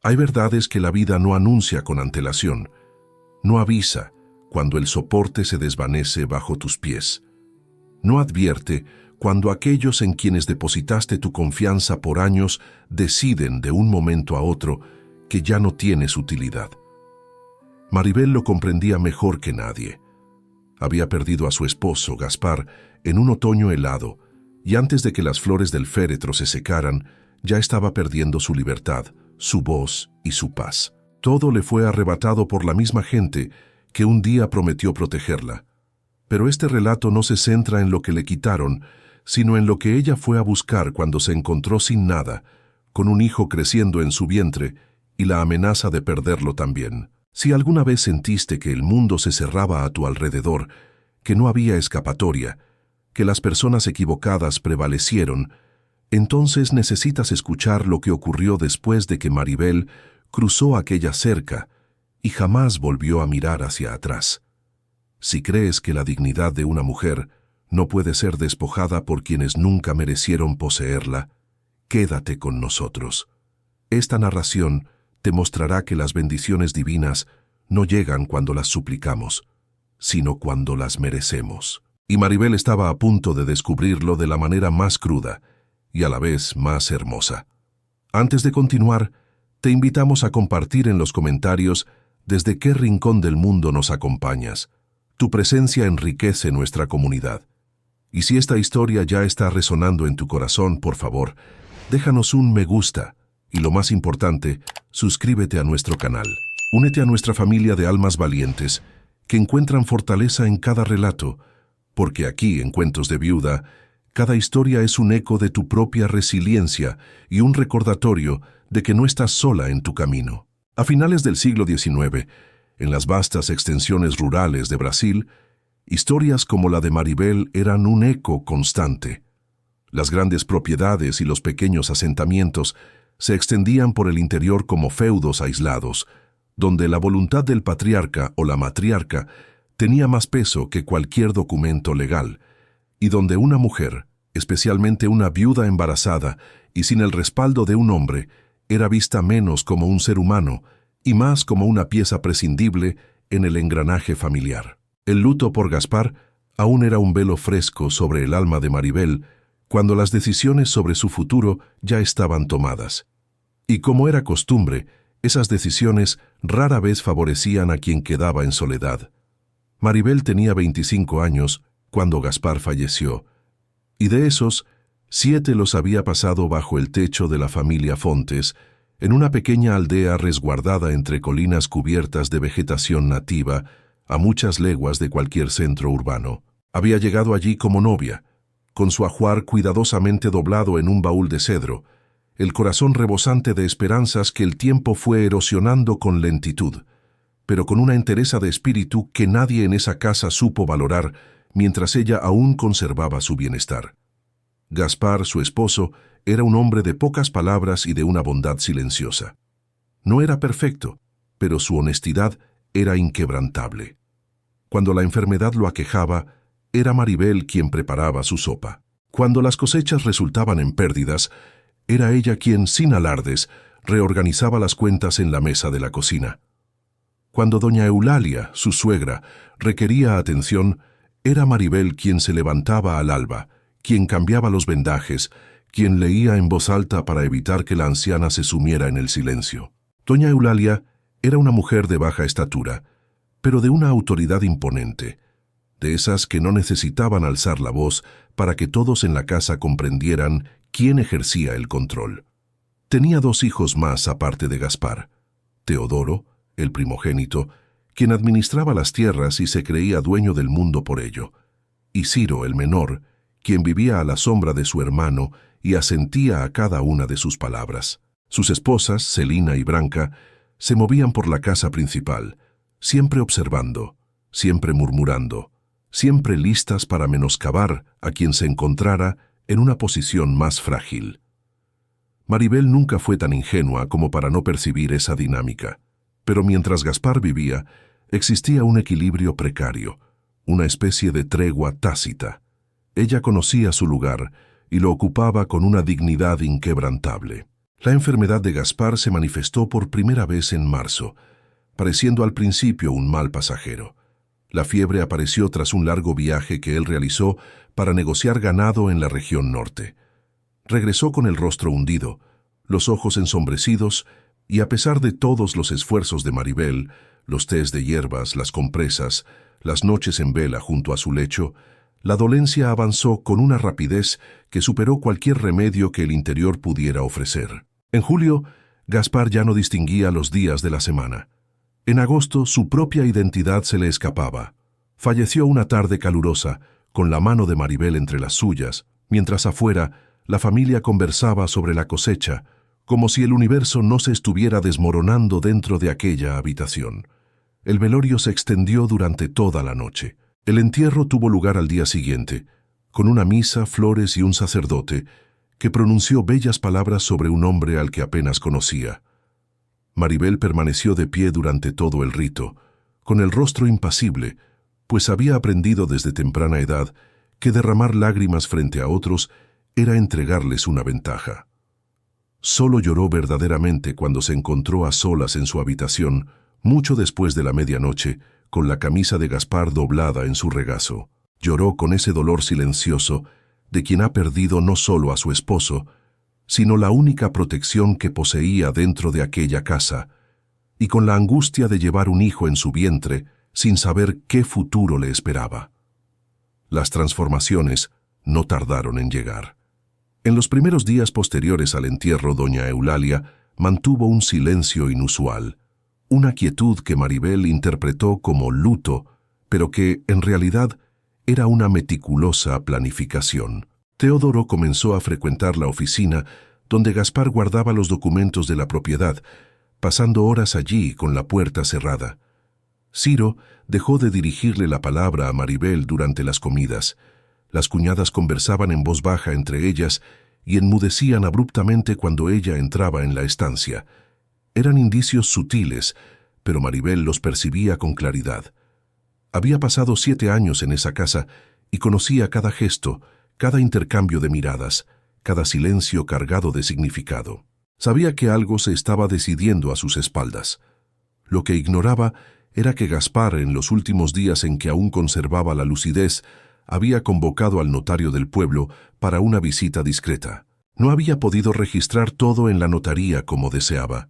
Hay verdades que la vida no anuncia con antelación, no avisa cuando el soporte se desvanece bajo tus pies. No advierte cuando aquellos en quienes depositaste tu confianza por años deciden de un momento a otro que ya no tienes utilidad. Maribel lo comprendía mejor que nadie. Había perdido a su esposo, Gaspar, en un otoño helado, y antes de que las flores del féretro se secaran, ya estaba perdiendo su libertad, su voz y su paz. Todo le fue arrebatado por la misma gente que un día prometió protegerla. Pero este relato no se centra en lo que le quitaron, sino en lo que ella fue a buscar cuando se encontró sin nada, con un hijo creciendo en su vientre y la amenaza de perderlo también. Si alguna vez sentiste que el mundo se cerraba a tu alrededor, que no había escapatoria, que las personas equivocadas prevalecieron, entonces necesitas escuchar lo que ocurrió después de que Maribel cruzó aquella cerca y jamás volvió a mirar hacia atrás. Si crees que la dignidad de una mujer no puede ser despojada por quienes nunca merecieron poseerla, quédate con nosotros. Esta narración te mostrará que las bendiciones divinas no llegan cuando las suplicamos, sino cuando las merecemos. Y Maribel estaba a punto de descubrirlo de la manera más cruda y a la vez más hermosa. Antes de continuar, te invitamos a compartir en los comentarios desde qué rincón del mundo nos acompañas. Tu presencia enriquece nuestra comunidad. Y si esta historia ya está resonando en tu corazón, por favor, déjanos un me gusta y, lo más importante, suscríbete a nuestro canal. Únete a nuestra familia de almas valientes que encuentran fortaleza en cada relato, porque aquí, en Cuentos de Viuda, cada historia es un eco de tu propia resiliencia y un recordatorio de que no estás sola en tu camino. A finales del siglo XIX, en las vastas extensiones rurales de Brasil, historias como la de Maribel eran un eco constante. Las grandes propiedades y los pequeños asentamientos se extendían por el interior como feudos aislados, donde la voluntad del patriarca o la matriarca tenía más peso que cualquier documento legal, y donde una mujer, especialmente una viuda embarazada y sin el respaldo de un hombre, era vista menos como un ser humano y más como una pieza prescindible en el engranaje familiar. El luto por Gaspar aún era un velo fresco sobre el alma de Maribel cuando las decisiones sobre su futuro ya estaban tomadas. Y como era costumbre, esas decisiones rara vez favorecían a quien quedaba en soledad. Maribel tenía 25 años cuando Gaspar falleció, y de esos, 7 los había pasado bajo el techo de la familia Fontes, en una pequeña aldea resguardada entre colinas cubiertas de vegetación nativa, a muchas leguas de cualquier centro urbano. Había llegado allí como novia, con su ajuar cuidadosamente doblado en un baúl de cedro, el corazón rebosante de esperanzas que el tiempo fue erosionando con lentitud, pero con una entereza de espíritu que nadie en esa casa supo valorar mientras ella aún conservaba su bienestar. Gaspar, su esposo, era un hombre de pocas palabras y de una bondad silenciosa. No era perfecto, pero su honestidad era inquebrantable. Cuando la enfermedad lo aquejaba, era Maribel quien preparaba su sopa. Cuando las cosechas resultaban en pérdidas, era ella quien, sin alardes, reorganizaba las cuentas en la mesa de la cocina. Cuando doña Eulalia, su suegra, requería atención, era Maribel quien se levantaba al alba, quien cambiaba los vendajes, quien leía en voz alta para evitar que la anciana se sumiera en el silencio. Doña Eulalia era una mujer de baja estatura, pero de una autoridad imponente, de esas que no necesitaban alzar la voz para que todos en la casa comprendieran quién ejercía el control. Tenía 2 hijos más aparte de Gaspar: Teodoro, el primogénito, quien administraba las tierras y se creía dueño del mundo por ello, y Ciro, el menor, quien vivía a la sombra de su hermano y asentía a cada una de sus palabras. Sus esposas, Celina y Branca, se movían por la casa principal, siempre observando, siempre murmurando, siempre listas para menoscabar a quien se encontrara en una posición más frágil. Maribel nunca fue tan ingenua como para no percibir esa dinámica, pero mientras Gaspar vivía, existía un equilibrio precario, una especie de tregua tácita. Ella conocía su lugar y lo ocupaba con una dignidad inquebrantable. La enfermedad de Gaspar se manifestó por primera vez en marzo, pareciendo al principio un mal pasajero. La fiebre apareció tras un largo viaje que él realizó para negociar ganado en la región norte. Regresó con el rostro hundido, los ojos ensombrecidos, y a pesar de todos los esfuerzos de Maribel, los tés de hierbas, las compresas, las noches en vela junto a su lecho, la dolencia avanzó con una rapidez que superó cualquier remedio que el interior pudiera ofrecer. En julio, Gaspar ya no distinguía los días de la semana. En agosto, su propia identidad se le escapaba. Falleció una tarde calurosa, con la mano de Maribel entre las suyas, mientras afuera la familia conversaba sobre la cosecha, como si el universo no se estuviera desmoronando dentro de aquella habitación. El velorio se extendió durante toda la noche. El entierro tuvo lugar al día siguiente, con una misa, flores y un sacerdote, que pronunció bellas palabras sobre un hombre al que apenas conocía. Maribel permaneció de pie durante todo el rito, con el rostro impasible, pues había aprendido desde temprana edad que derramar lágrimas frente a otros era entregarles una ventaja. Solo lloró verdaderamente cuando se encontró a solas en su habitación, mucho después de la medianoche, con la camisa de Gaspar doblada en su regazo. Lloró con ese dolor silencioso de quien ha perdido no solo a su esposo, sino la única protección que poseía dentro de aquella casa, y con la angustia de llevar un hijo en su vientre sin saber qué futuro le esperaba. Las transformaciones no tardaron en llegar. En los primeros días posteriores al entierro, doña Eulalia mantuvo un silencio inusual, una quietud que Maribel interpretó como luto, pero que, en realidad, era una meticulosa planificación. Teodoro comenzó a frecuentar la oficina donde Gaspar guardaba los documentos de la propiedad, pasando horas allí con la puerta cerrada. Ciro dejó de dirigirle la palabra a Maribel durante las comidas. Las cuñadas conversaban en voz baja entre ellas y enmudecían abruptamente cuando ella entraba en la estancia. Eran indicios sutiles, pero Maribel los percibía con claridad. Había pasado 7 años en esa casa y conocía cada gesto, cada intercambio de miradas, cada silencio cargado de significado. Sabía que algo se estaba decidiendo a sus espaldas. Lo que ignoraba era que Gaspar, en los últimos días en que aún conservaba la lucidez, había convocado al notario del pueblo para una visita discreta. No había podido registrar todo en la notaría como deseaba.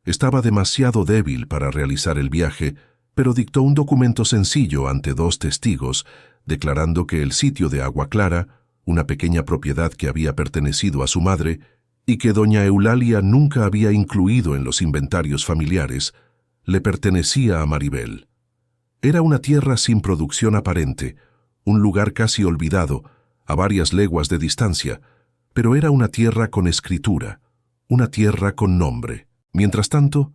Estaba demasiado débil para realizar el viaje, pero dictó un documento sencillo ante 2 testigos, declarando que el sitio de Agua Clara, una pequeña propiedad que había pertenecido a su madre y que doña Eulalia nunca había incluido en los inventarios familiares, le pertenecía a Maribel. Era una tierra sin producción aparente, un lugar casi olvidado, a varias leguas de distancia, pero era una tierra con escritura, una tierra con nombre. Mientras tanto,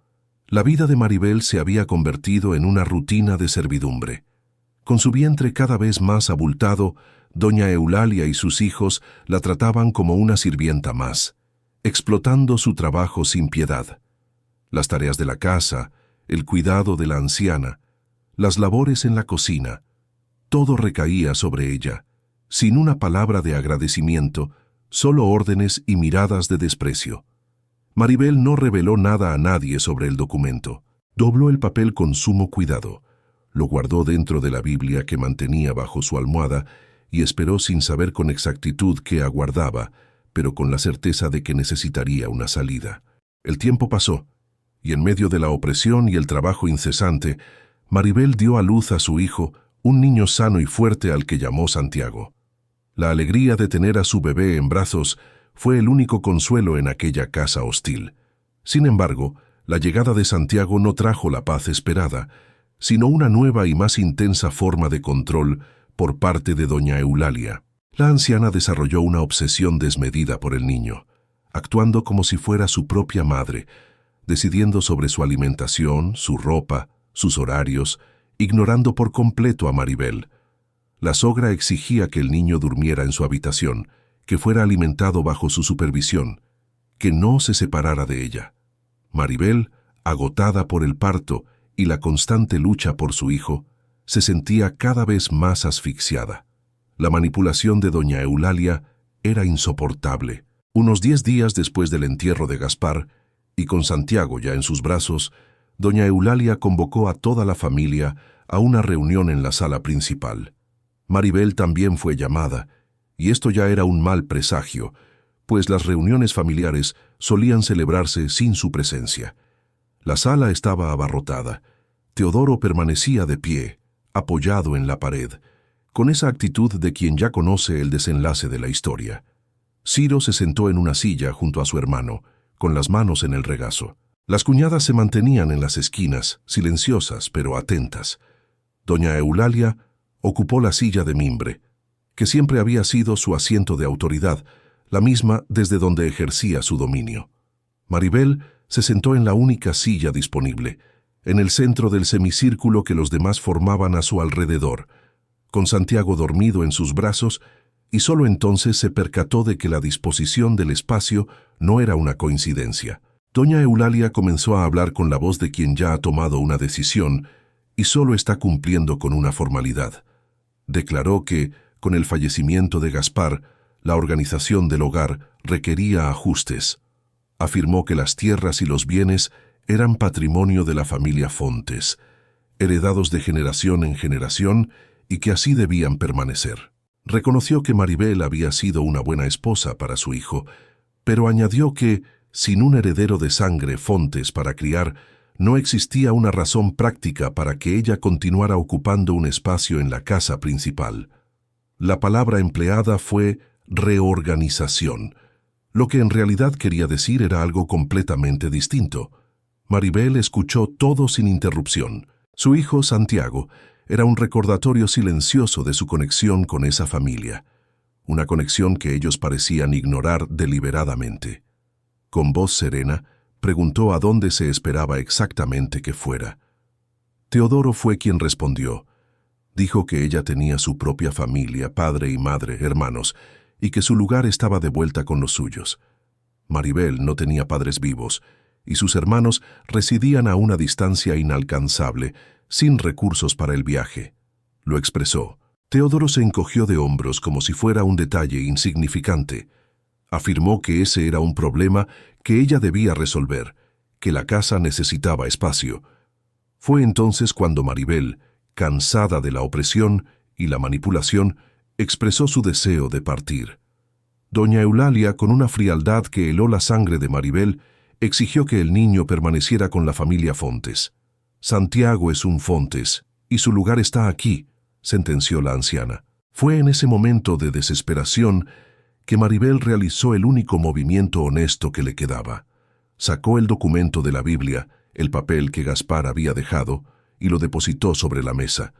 la vida de Maribel se había convertido en una rutina de servidumbre. Con su vientre cada vez más abultado, doña Eulalia y sus hijos la trataban como una sirvienta más, explotando su trabajo sin piedad. Las tareas de la casa, el cuidado de la anciana, las labores en la cocina, todo recaía sobre ella, sin una palabra de agradecimiento, solo órdenes y miradas de desprecio. Maribel no reveló nada a nadie sobre el documento. Dobló el papel con sumo cuidado, lo guardó dentro de la Biblia que mantenía bajo su almohada y esperó sin saber con exactitud qué aguardaba, pero con la certeza de que necesitaría una salida. El tiempo pasó, y en medio de la opresión y el trabajo incesante, Maribel dio a luz a su hijo, un niño sano y fuerte al que llamó Santiago. La alegría de tener a su bebé en brazos fue el único consuelo en aquella casa hostil. Sin embargo, la llegada de Santiago no trajo la paz esperada, sino una nueva y más intensa forma de control por parte de doña Eulalia. La anciana desarrolló una obsesión desmedida por el niño, actuando como si fuera su propia madre, decidiendo sobre su alimentación, su ropa, sus horarios, ignorando por completo a Maribel. La sogra exigía que el niño durmiera en su habitación, que fuera alimentado bajo su supervisión, que no se separara de ella. Maribel, agotada por el parto y la constante lucha por su hijo, se sentía cada vez más asfixiada. La manipulación de doña Eulalia era insoportable. Unos 10 días después del entierro de Gaspar, y con Santiago ya en sus brazos, doña Eulalia convocó a toda la familia a una reunión en la sala principal. Maribel también fue llamada, y esto ya era un mal presagio, pues las reuniones familiares solían celebrarse sin su presencia. La sala estaba abarrotada. Teodoro permanecía de pie, apoyado en la pared, con esa actitud de quien ya conoce el desenlace de la historia. Ciro se sentó en una silla junto a su hermano, con las manos en el regazo. Las cuñadas se mantenían en las esquinas, silenciosas pero atentas. Doña Eulalia ocupó la silla de mimbre, que siempre había sido su asiento de autoridad, la misma desde donde ejercía su dominio. Maribel se sentó en la única silla disponible, en el centro del semicírculo que los demás formaban a su alrededor, con Santiago dormido en sus brazos, y solo entonces se percató de que la disposición del espacio no era una coincidencia. Doña Eulalia comenzó a hablar con la voz de quien ya ha tomado una decisión y solo está cumpliendo con una formalidad. Declaró que, con el fallecimiento de Gaspar, la organización del hogar requería ajustes. Afirmó que las tierras y los bienes eran patrimonio de la familia Fontes, heredados de generación en generación y que así debían permanecer. Reconoció que Maribel había sido una buena esposa para su hijo, pero añadió que, sin un heredero de sangre Fontes para criar, no existía una razón práctica para que ella continuara ocupando un espacio en la casa principal. La palabra empleada fue reorganización. Lo que en realidad quería decir era algo completamente distinto. Maribel escuchó todo sin interrupción. Su hijo, Santiago, era un recordatorio silencioso de su conexión con esa familia, una conexión que ellos parecían ignorar deliberadamente. Con voz serena, preguntó a dónde se esperaba exactamente que fuera. Teodoro fue quien respondió. Dijo que ella tenía su propia familia, padre y madre, hermanos, y que su lugar estaba de vuelta con los suyos. Maribel no tenía padres vivos, y sus hermanos residían a una distancia inalcanzable, sin recursos para el viaje. Lo expresó. Teodoro se encogió de hombros como si fuera un detalle insignificante. Afirmó que ese era un problema que ella debía resolver, que la casa necesitaba espacio. Fue entonces cuando Maribel, cansada de la opresión y la manipulación, expresó su deseo de partir. Doña Eulalia, con una frialdad que heló la sangre de Maribel, exigió que el niño permaneciera con la familia Fontes. Santiago es un Fontes, y su lugar está aquí, sentenció la anciana. Fue en ese momento de desesperación que Maribel realizó el único movimiento honesto que le quedaba. Sacó el documento de la Biblia, el papel que Gaspar había dejado, y lo depositó sobre la mesa.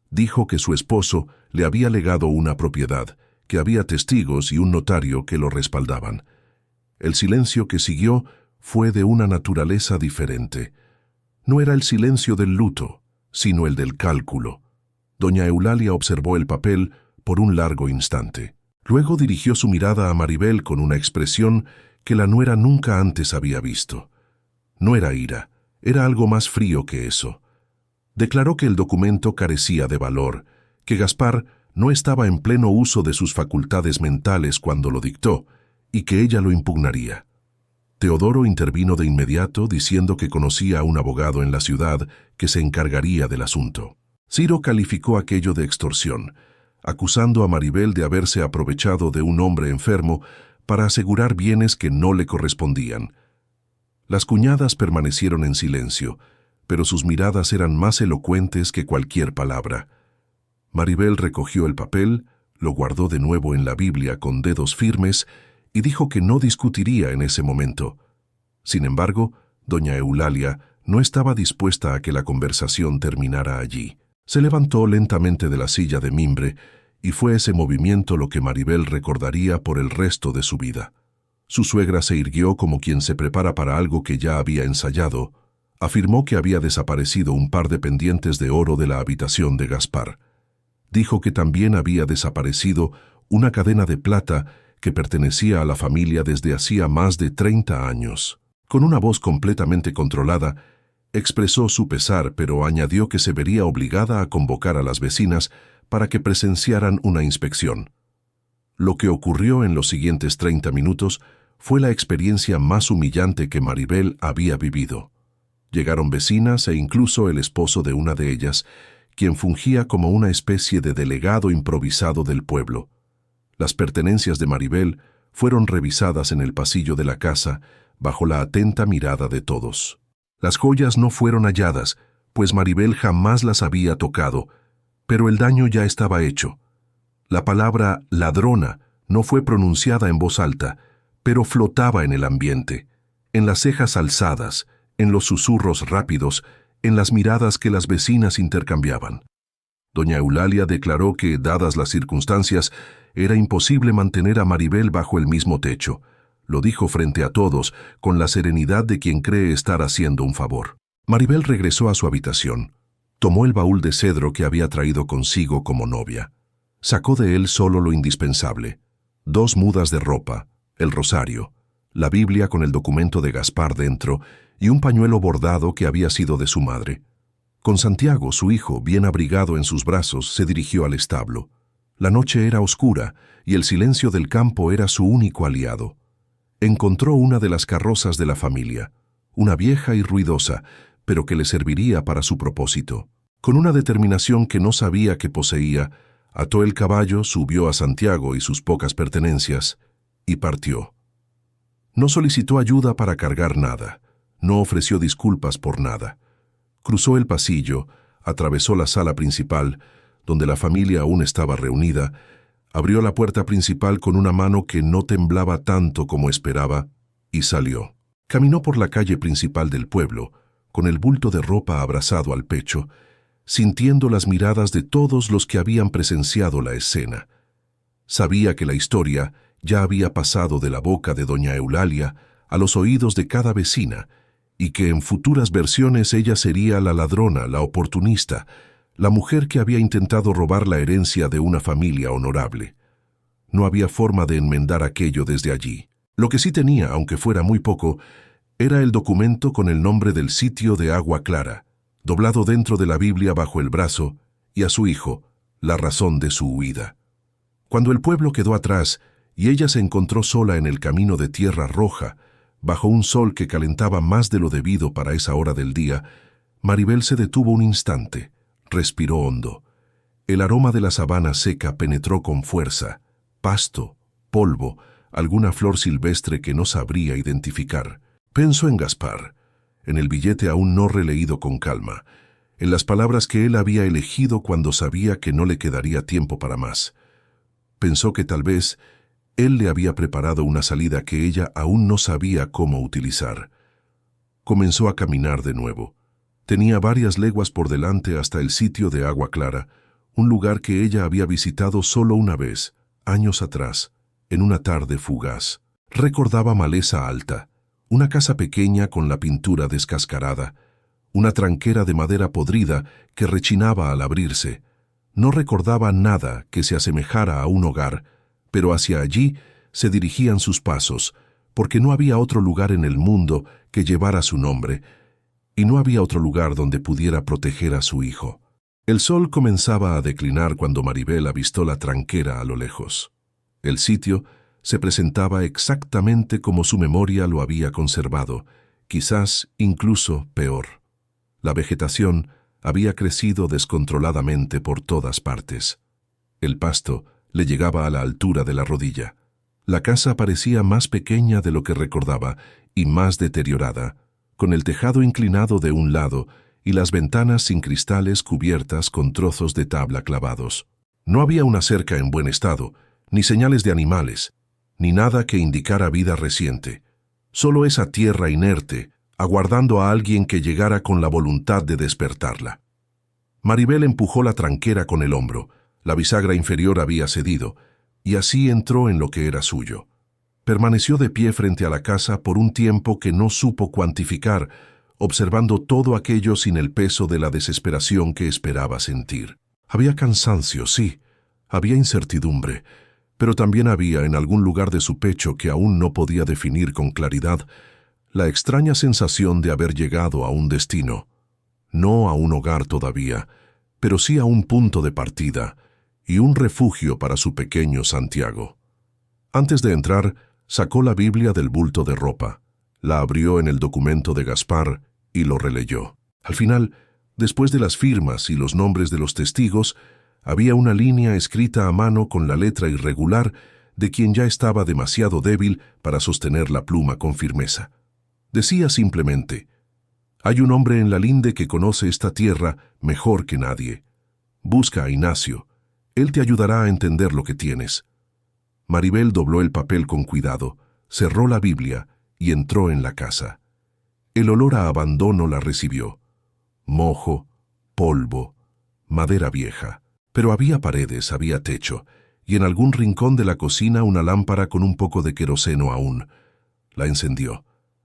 Dijo que su esposo le había legado una propiedad, que había testigos y un notario que lo respaldaban. El silencio que siguió fue de una naturaleza diferente. No era el silencio del luto, sino el del cálculo. Doña Eulalia observó el papel por un largo instante. Luego dirigió su mirada a Maribel con una expresión que la nuera nunca antes había visto. No era ira, era algo más frío que eso. Declaró que el documento carecía de valor, que Gaspar no estaba en pleno uso de sus facultades mentales cuando lo dictó, y que ella lo impugnaría. Teodoro intervino de inmediato diciendo que conocía a un abogado en la ciudad que se encargaría del asunto. Ciro calificó aquello de extorsión, acusando a Maribel de haberse aprovechado de un hombre enfermo para asegurar bienes que no le correspondían. Las cuñadas permanecieron en silencio, pero sus miradas eran más elocuentes que cualquier palabra. Maribel recogió el papel, lo guardó de nuevo en la Biblia con dedos firmes y dijo que no discutiría en ese momento. Sin embargo, doña Eulalia no estaba dispuesta a que la conversación terminara allí. Se levantó lentamente de la silla de mimbre y fue ese movimiento lo que Maribel recordaría por el resto de su vida. Su suegra se irguió como quien se prepara para algo que ya había ensayado. Afirmó que había desaparecido un par de pendientes de oro de la habitación de Gaspar. Dijo que también había desaparecido una cadena de plata que pertenecía a la familia desde hacía más de 30 años. Con una voz completamente controlada, expresó su pesar, pero añadió que se vería obligada a convocar a las vecinas para que presenciaran una inspección. Lo que ocurrió en los siguientes 30 minutos fue la experiencia más humillante que Maribel había vivido. Llegaron vecinas e incluso el esposo de una de ellas, quien fungía como una especie de delegado improvisado del pueblo. Las pertenencias de Maribel fueron revisadas en el pasillo de la casa bajo la atenta mirada de todos. Las joyas no fueron halladas, pues Maribel jamás las había tocado, pero el daño ya estaba hecho. La palabra ladrona no fue pronunciada en voz alta, pero flotaba en el ambiente, en las cejas alzadas, en los susurros rápidos, en las miradas que las vecinas intercambiaban. Doña Eulalia declaró que, dadas las circunstancias, era imposible mantener a Maribel bajo el mismo techo. Lo dijo frente a todos, con la serenidad de quien cree estar haciendo un favor. Maribel regresó a su habitación. Tomó el baúl de cedro que había traído consigo como novia. Sacó de él solo lo indispensable: 2 mudas de ropa, el rosario, la Biblia con el documento de Gaspar dentro y un pañuelo bordado que había sido de su madre. Con Santiago, su hijo, bien abrigado en sus brazos, se dirigió al establo. La noche era oscura y el silencio del campo era su único aliado. Encontró una de las carrozas de la familia, una vieja y ruidosa, pero que le serviría para su propósito. Con una determinación que no sabía que poseía, ató el caballo, subió a Santiago y sus pocas pertenencias, y partió. No solicitó ayuda para cargar nada, no ofreció disculpas por nada. Cruzó el pasillo, atravesó la sala principal, donde la familia aún estaba reunida, abrió la puerta principal con una mano que no temblaba tanto como esperaba, y salió. Caminó por la calle principal del pueblo, con el bulto de ropa abrazado al pecho, sintiendo las miradas de todos los que habían presenciado la escena. Sabía que la historia ya había pasado de la boca de doña Eulalia a los oídos de cada vecina, y que en futuras versiones ella sería la ladrona, la oportunista, la mujer que había intentado robar la herencia de una familia honorable. No había forma de enmendar aquello desde allí. Lo que sí tenía, aunque fuera muy poco, era el documento con el nombre del sitio de Agua Clara, doblado dentro de la Biblia bajo el brazo, y a su hijo, la razón de su huida. Cuando el pueblo quedó atrás y ella se encontró sola en el camino de tierra roja, bajo un sol que calentaba más de lo debido para esa hora del día, Maribel se detuvo un instante, respiró hondo. El aroma de la sabana seca penetró con fuerza: pasto, polvo, alguna flor silvestre que no sabría identificar. Pensó en Gaspar, en el billete aún no releído con calma, en las palabras que él había elegido cuando sabía que no le quedaría tiempo para más. Pensó que tal vez él le había preparado una salida que ella aún no sabía cómo utilizar. Comenzó a caminar de nuevo. Tenía varias leguas por delante hasta el sitio de Agua Clara, un lugar que ella había visitado solo una vez, años atrás, en una tarde fugaz. Recordaba Maleza Alta, una casa pequeña con la pintura descascarada, una tranquera de madera podrida que rechinaba al abrirse. No recordaba nada que se asemejara a un hogar, pero hacia allí se dirigían sus pasos, porque no había otro lugar en el mundo que llevara su nombre, y no había otro lugar donde pudiera proteger a su hijo. El sol comenzaba a declinar cuando Maribel avistó la tranquera a lo lejos. El sitio se presentaba exactamente como su memoria lo había conservado, quizás incluso peor. La vegetación había crecido descontroladamente por todas partes. El pasto le llegaba a la altura de la rodilla. La casa parecía más pequeña de lo que recordaba y más deteriorada, con el tejado inclinado de un lado y las ventanas sin cristales cubiertas con trozos de tabla clavados. No había una cerca en buen estado, ni señales de animales, ni nada que indicara vida reciente. Solo esa tierra inerte, aguardando a alguien que llegara con la voluntad de despertarla. Maribel empujó la tranquera con el hombro. La bisagra inferior había cedido, y así entró en lo que era suyo. Permaneció de pie frente a la casa por un tiempo que no supo cuantificar, observando todo aquello sin el peso de la desesperación que esperaba sentir. Había cansancio, sí, había incertidumbre, pero también había en algún lugar de su pecho que aún no podía definir con claridad la extraña sensación de haber llegado a un destino, no a un hogar todavía, pero sí a un punto de partida y un refugio para su pequeño Santiago. Antes de entrar, Sacó la Biblia del bulto de ropa, la abrió en el documento de Gaspar y lo releyó. Al final, después de las firmas y los nombres de los testigos, había una línea escrita a mano con la letra irregular de quien ya estaba demasiado débil para sostener la pluma con firmeza. Decía simplemente: «Hay un hombre en la linde que conoce esta tierra mejor que nadie. Busca a Ignacio. Él te ayudará a entender lo que tienes». Maribel dobló el papel con cuidado, cerró la Biblia y entró en la casa. El olor a abandono la recibió. Mojo, polvo, madera vieja. Pero había paredes, había techo, y en algún rincón de la cocina una lámpara con un poco de queroseno aún. La encendió.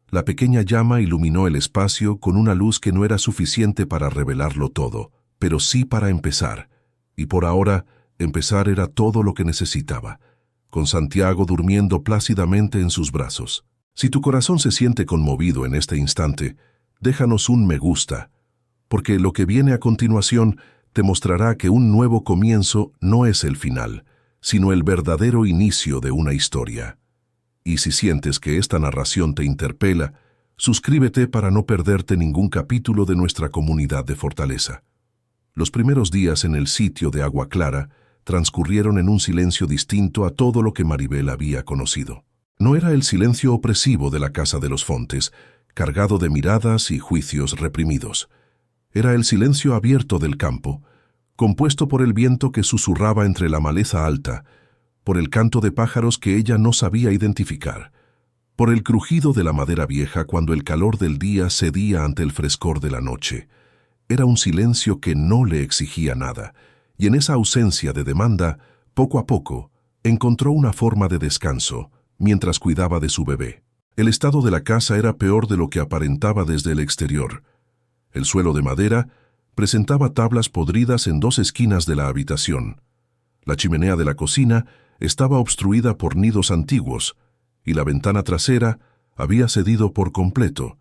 La pequeña llama iluminó el espacio con una luz que no era suficiente para revelarlo todo, pero sí para empezar. Y por ahora, empezar era todo lo que necesitaba, con Santiago durmiendo plácidamente en sus brazos. Si tu corazón se siente conmovido en este instante, déjanos un me gusta, porque lo que viene a continuación te mostrará que un nuevo comienzo no es el final, sino el verdadero inicio de una historia. Y si sientes que esta narración te interpela, suscríbete para no perderte ningún capítulo de nuestra comunidad de Fortaleza. Los primeros días en el sitio de Agua Clara transcurrieron en un silencio distinto a todo lo que Maribel había conocido. No era el silencio opresivo de la casa de los Fontes, cargado de miradas y juicios reprimidos. Era el silencio abierto del campo, compuesto por el viento que susurraba entre la maleza alta, por el canto de pájaros que ella no sabía identificar, por el crujido de la madera vieja cuando el calor del día cedía ante el frescor de la noche. Era un silencio que no le exigía nada, y en esa ausencia de demanda, poco a poco, encontró una forma de descanso, mientras cuidaba de su bebé. El estado de la casa era peor de lo que aparentaba desde el exterior. El suelo de madera presentaba tablas podridas en dos esquinas de la habitación. La chimenea de la cocina estaba obstruida por nidos antiguos, y la ventana trasera había cedido por completo,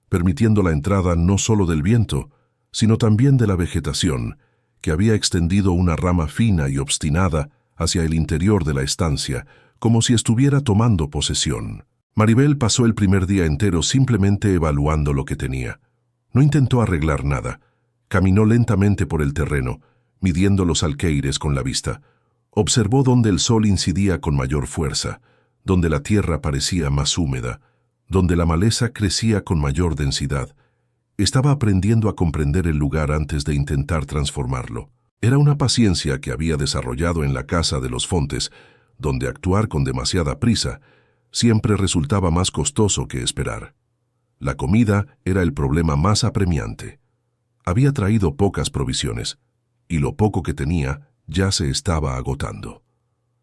permitiendo la entrada no solo del viento, sino también de la vegetación, que había extendido una rama fina y obstinada hacia el interior de la estancia, como si estuviera tomando posesión. Maribel pasó el primer día entero simplemente evaluando lo que tenía. No intentó arreglar nada. Caminó lentamente por el terreno, midiendo los alqueires con la vista. Observó dónde el sol incidía con mayor fuerza, donde la tierra parecía más húmeda, donde la maleza crecía con mayor densidad. Estaba aprendiendo a comprender el lugar antes de intentar transformarlo. Era una paciencia que había desarrollado en la casa de los Fontes, donde actuar con demasiada prisa siempre resultaba más costoso que esperar. La comida era el problema más apremiante. Había traído pocas provisiones, y lo poco que tenía ya se estaba agotando.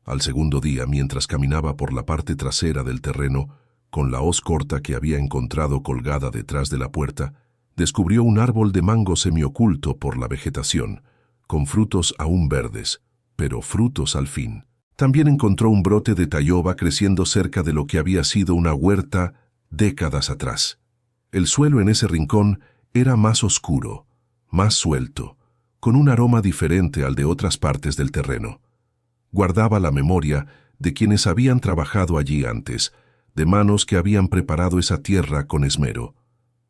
Al segundo día, mientras caminaba por la parte trasera del terreno, con la hoz corta que había encontrado colgada detrás de la puerta, descubrió un árbol de mango semioculto por la vegetación, con frutos aún verdes, pero frutos al fin. También encontró un brote de tayoba creciendo cerca de lo que había sido una huerta décadas atrás. El suelo en ese rincón era más oscuro, más suelto, con un aroma diferente al de otras partes del terreno. Guardaba la memoria de quienes habían trabajado allí antes, de manos que habían preparado esa tierra con esmero.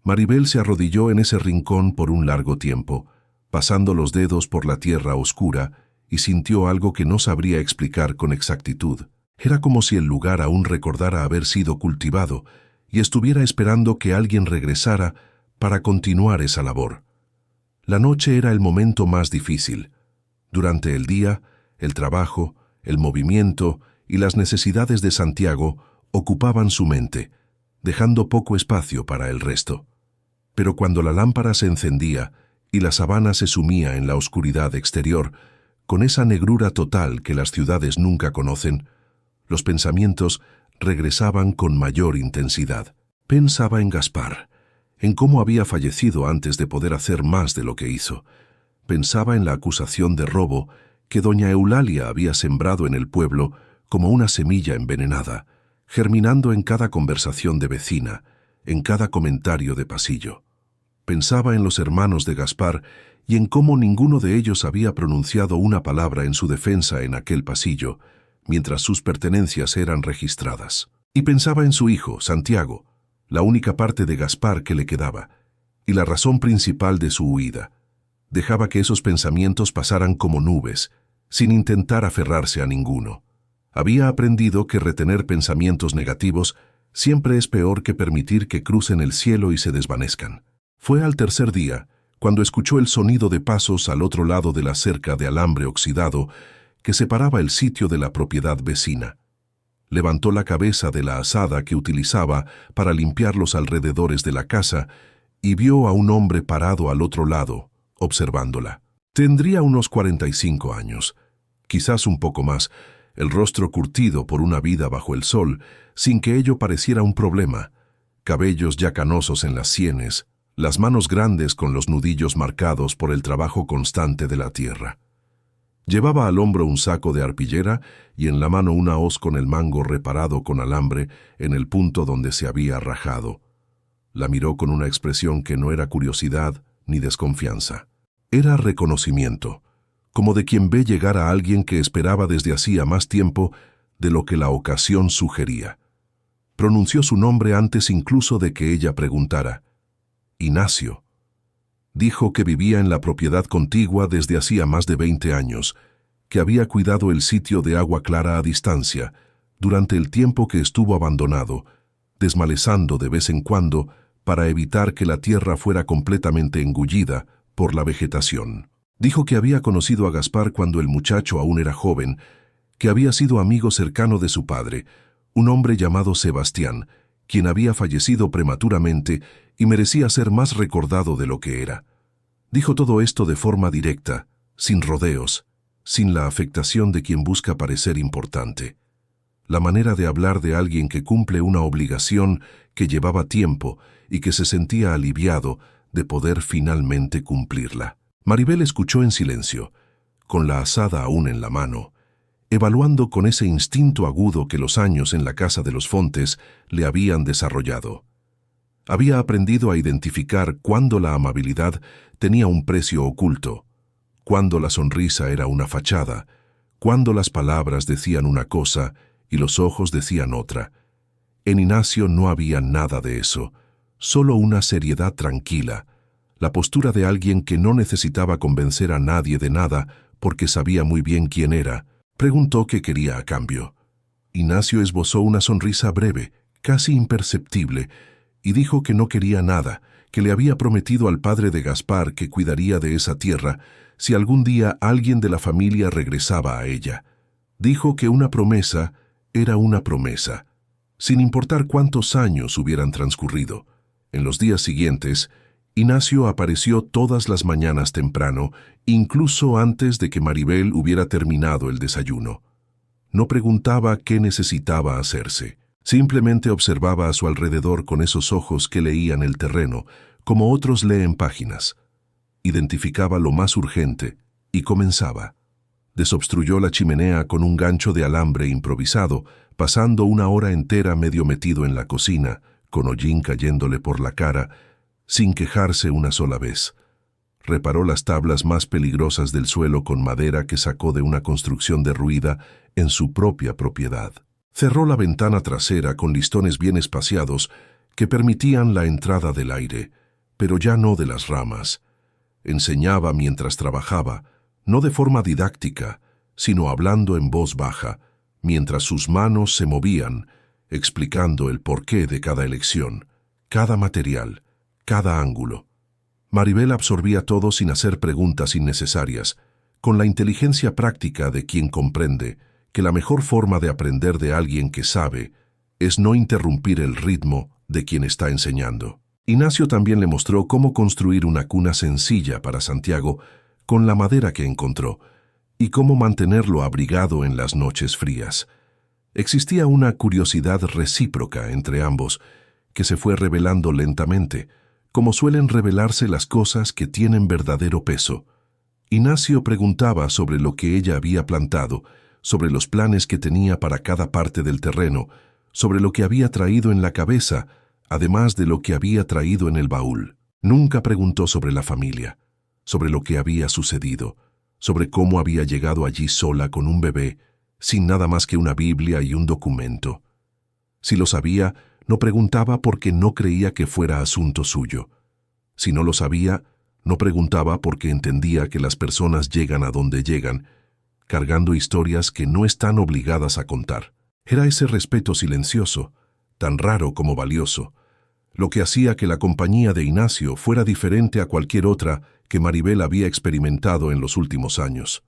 Maribel se arrodilló en ese rincón por un largo tiempo, pasando los dedos por la tierra oscura, y sintió algo que no sabría explicar con exactitud. Era como si el lugar aún recordara haber sido cultivado y estuviera esperando que alguien regresara para continuar esa labor. La noche era el momento más difícil. Durante el día, el trabajo, el movimiento y las necesidades de Santiago ocupaban su mente, dejando poco espacio para el resto. Pero cuando la lámpara se encendía y la sabana se sumía en la oscuridad exterior, con esa negrura total que las ciudades nunca conocen, los pensamientos regresaban con mayor intensidad. Pensaba en Gaspar, en cómo había fallecido antes de poder hacer más de lo que hizo. Pensaba en la acusación de robo que doña Eulalia había sembrado en el pueblo como una semilla envenenada, germinando en cada conversación de vecina, en cada comentario de pasillo. Pensaba en los hermanos de Gaspar y en cómo ninguno de ellos había pronunciado una palabra en su defensa en aquel pasillo, mientras sus pertenencias eran registradas. Y pensaba en su hijo, Santiago, la única parte de Gaspar que le quedaba, y la razón principal de su huida. Dejaba que esos pensamientos pasaran como nubes, sin intentar aferrarse a ninguno. Había aprendido que retener pensamientos negativos siempre es peor que permitir que crucen el cielo y se desvanezcan. Fue al tercer día, cuando escuchó el sonido de pasos al otro lado de la cerca de alambre oxidado que separaba el sitio de la propiedad vecina. Levantó la cabeza de la azada que utilizaba para limpiar los alrededores de la casa y vio a un hombre parado al otro lado, observándola. Tendría unos 45 años, quizás un poco más, el rostro curtido por una vida bajo el sol, sin que ello pareciera un problema, cabellos ya canosos en las sienes, las manos grandes con los nudillos marcados por el trabajo constante de la tierra. Llevaba al hombro un saco de arpillera y en la mano una hoz con el mango reparado con alambre en el punto donde se había rajado. La miró con una expresión que no era curiosidad ni desconfianza. Era reconocimiento, como de quien ve llegar a alguien que esperaba desde hacía más tiempo de lo que la ocasión sugería. Pronunció su nombre antes incluso de que ella preguntara. Ignacio. Dijo que vivía en la propiedad contigua desde hacía más de 20 años, que había cuidado el sitio de agua clara a distancia, durante el tiempo que estuvo abandonado, desmalezando de vez en cuando para evitar que la tierra fuera completamente engullida por la vegetación. Dijo que había conocido a Gaspar cuando el muchacho aún era joven, que había sido amigo cercano de su padre, un hombre llamado Sebastián, quien había fallecido prematuramente y merecía ser más recordado de lo que era. Dijo todo esto de forma directa, sin rodeos, sin la afectación de quien busca parecer importante. La manera de hablar de alguien que cumple una obligación que llevaba tiempo y que se sentía aliviado de poder finalmente cumplirla. Maribel escuchó en silencio, con la azada aún en la mano, evaluando con ese instinto agudo que los años en la casa de los Fontes le habían desarrollado. Había aprendido a identificar cuándo la amabilidad tenía un precio oculto, cuándo la sonrisa era una fachada, cuándo las palabras decían una cosa y los ojos decían otra. En Ignacio no había nada de eso, solo una seriedad tranquila, la postura de alguien que no necesitaba convencer a nadie de nada porque sabía muy bien quién era. Preguntó qué quería a cambio. Ignacio esbozó una sonrisa breve, casi imperceptible, y dijo que no quería nada, que le había prometido al padre de Gaspar que cuidaría de esa tierra si algún día alguien de la familia regresaba a ella. Dijo que una promesa era una promesa, sin importar cuántos años hubieran transcurrido. En los días siguientes, Ignacio apareció todas las mañanas temprano, incluso antes de que Maribel hubiera terminado el desayuno. No preguntaba qué necesitaba hacerse. Simplemente observaba a su alrededor con esos ojos que leían el terreno, como otros leen páginas. Identificaba lo más urgente y comenzaba. Desobstruyó la chimenea con un gancho de alambre improvisado, pasando una hora entera medio metido en la cocina, con hollín cayéndole por la cara, sin quejarse una sola vez. Reparó las tablas más peligrosas del suelo con madera que sacó de una construcción derruida en su propia propiedad. Cerró la ventana trasera con listones bien espaciados que permitían la entrada del aire, pero ya no de las ramas. Enseñaba mientras trabajaba, no de forma didáctica, sino hablando en voz baja, mientras sus manos se movían, explicando el porqué de cada elección, cada material, cada ángulo. Maribel absorbía todo sin hacer preguntas innecesarias, con la inteligencia práctica de quien comprende que la mejor forma de aprender de alguien que sabe es no interrumpir el ritmo de quien está enseñando. Ignacio también le mostró cómo construir una cuna sencilla para Santiago con la madera que encontró y cómo mantenerlo abrigado en las noches frías. Existía una curiosidad recíproca entre ambos que se fue revelando lentamente, como suelen revelarse las cosas que tienen verdadero peso. Ignacio preguntaba sobre lo que ella había plantado, sobre los planes que tenía para cada parte del terreno, sobre lo que había traído en la cabeza, además de lo que había traído en el baúl. Nunca preguntó sobre la familia, sobre lo que había sucedido, sobre cómo había llegado allí sola con un bebé, sin nada más que una Biblia y un documento. Si lo sabía, no preguntaba porque no creía que fuera asunto suyo. Si no lo sabía, no preguntaba porque entendía que las personas llegan a donde llegan, cargando historias que no están obligadas a contar. Era ese respeto silencioso, tan raro como valioso, lo que hacía que la compañía de Ignacio fuera diferente a cualquier otra que Maribel había experimentado en los últimos años.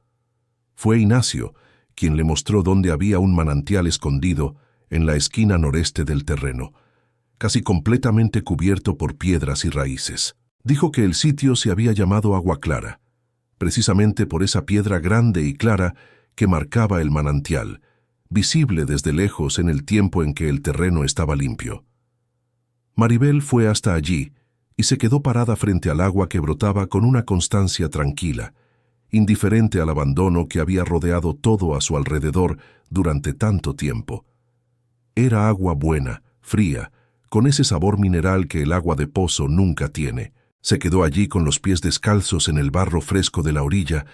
Fue Ignacio quien le mostró dónde había un manantial escondido en la esquina noreste del terreno, casi completamente cubierto por piedras y raíces. Dijo que el sitio se había llamado Agua Clara, precisamente por esa piedra grande y clara que marcaba el manantial, visible desde lejos en el tiempo en que el terreno estaba limpio. Maribel fue hasta allí y se quedó parada frente al agua que brotaba con una constancia tranquila, indiferente al abandono que había rodeado todo a su alrededor durante tanto tiempo. Era agua buena, fría, con ese sabor mineral que el agua de pozo nunca tiene. Se quedó allí con los pies descalzos en el barro fresco de la orilla,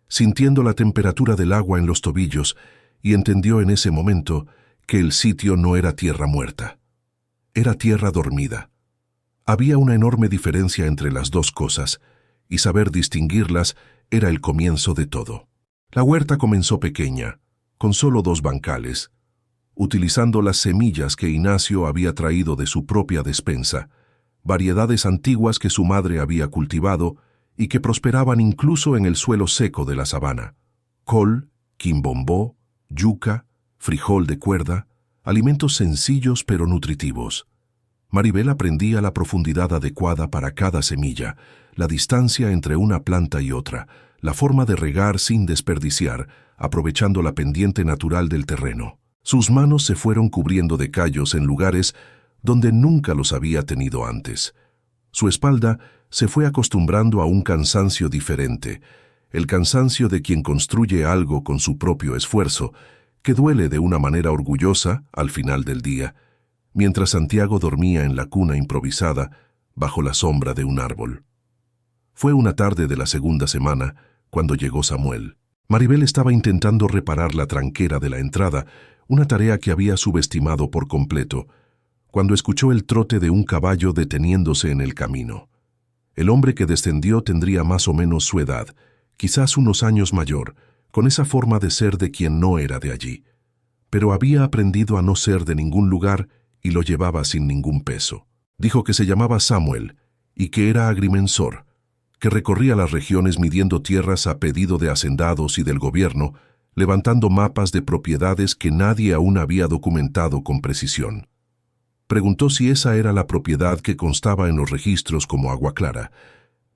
sintiendo la temperatura del agua en los tobillos, y entendió en ese momento que el sitio no era tierra muerta. Era tierra dormida. Había una enorme diferencia entre las dos cosas, y saber distinguirlas era el comienzo de todo. La huerta comenzó pequeña, con solo 2 bancales, utilizando las semillas que Ignacio había traído de su propia despensa, variedades antiguas que su madre había cultivado y que prosperaban incluso en el suelo seco de la sabana. Col, quimbombó, yuca, frijol de cuerda, alimentos sencillos pero nutritivos. Maribel aprendía la profundidad adecuada para cada semilla, la distancia entre una planta y otra, la forma de regar sin desperdiciar, aprovechando la pendiente natural del terreno. Sus manos se fueron cubriendo de callos en lugares donde nunca los había tenido antes. Su espalda se fue acostumbrando a un cansancio diferente, el cansancio de quien construye algo con su propio esfuerzo, que duele de una manera orgullosa al final del día, mientras Santiago dormía en la cuna improvisada bajo la sombra de un árbol. Fue una tarde de la segunda semana cuando llegó Samuel. Maribel estaba intentando reparar la tranquera de la entrada, una tarea que había subestimado por completo, cuando escuchó el trote de un caballo deteniéndose en el camino. El hombre que descendió tendría más o menos su edad, quizás unos años mayor, con esa forma de ser de quien no era de allí. Pero había aprendido a no ser de ningún lugar y lo llevaba sin ningún peso. Dijo que se llamaba Samuel y que era agrimensor, que recorría las regiones midiendo tierras a pedido de hacendados y del gobierno, levantando mapas de propiedades que nadie aún había documentado con precisión. Preguntó si esa era la propiedad que constaba en los registros como Agua Clara.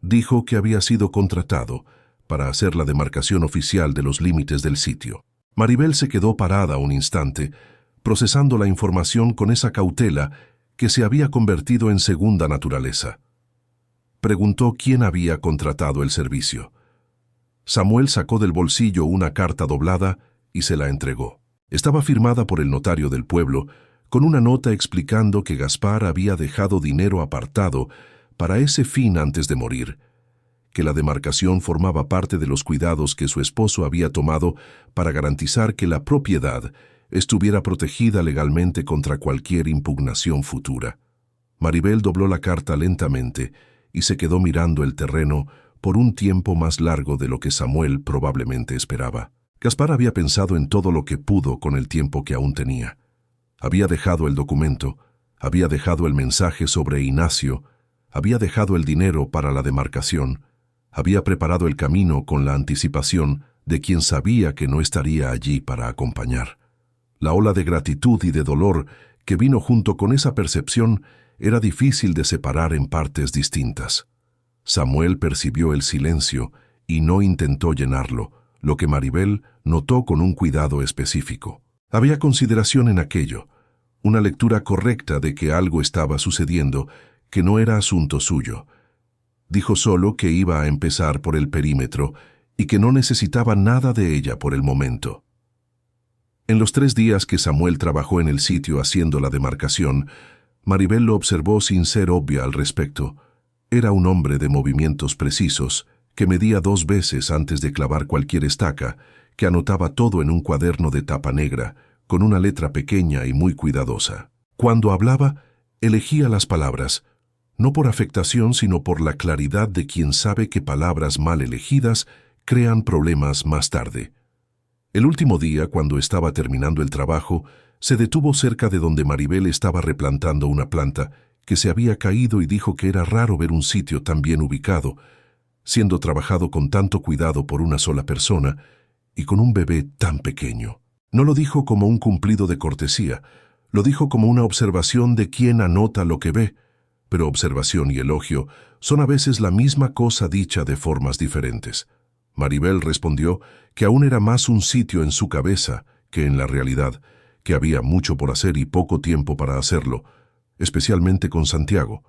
Dijo que había sido contratado para hacer la demarcación oficial de los límites del sitio. Maribel se quedó parada un instante, procesando la información con esa cautela que se había convertido en segunda naturaleza. Preguntó quién había contratado el servicio. Samuel sacó del bolsillo una carta doblada y se la entregó. Estaba firmada por el notario del pueblo, con una nota explicando que Gaspar había dejado dinero apartado para ese fin antes de morir, que la demarcación formaba parte de los cuidados que su esposo había tomado para garantizar que la propiedad estuviera protegida legalmente contra cualquier impugnación futura. Maribel dobló la carta lentamente y se quedó mirando el terreno por un tiempo más largo de lo que Samuel probablemente esperaba. Gaspar había pensado en todo lo que pudo con el tiempo que aún tenía. Había dejado el documento, había dejado el mensaje sobre Ignacio, había dejado el dinero para la demarcación, había preparado el camino con la anticipación de quien sabía que no estaría allí para acompañar. La ola de gratitud y de dolor que vino junto con esa percepción era difícil de separar en partes distintas. Samuel percibió el silencio y no intentó llenarlo, lo que Maribel notó con un cuidado específico. Había consideración en aquello, una lectura correcta de que algo estaba sucediendo que no era asunto suyo. Dijo solo que iba a empezar por el perímetro y que no necesitaba nada de ella por el momento. En los 3 días que Samuel trabajó en el sitio haciendo la demarcación, Maribel lo observó sin ser obvia al respecto. Era un hombre de movimientos precisos, que medía 2 veces antes de clavar cualquier estaca, que anotaba todo en un cuaderno de tapa negra, con una letra pequeña y muy cuidadosa. Cuando hablaba, elegía las palabras, no por afectación, sino por la claridad de quien sabe que palabras mal elegidas crean problemas más tarde. El último día, cuando estaba terminando el trabajo, se detuvo cerca de donde Maribel estaba replantando una planta que se había caído y dijo que era raro ver un sitio tan bien ubicado, siendo trabajado con tanto cuidado por una sola persona y con un bebé tan pequeño. No lo dijo como un cumplido de cortesía, lo dijo como una observación de quien anota lo que ve, pero observación y elogio son a veces la misma cosa dicha de formas diferentes. Maribel respondió que aún era más un sitio en su cabeza que en la realidad, que había mucho por hacer y poco tiempo para hacerlo, especialmente con Santiago.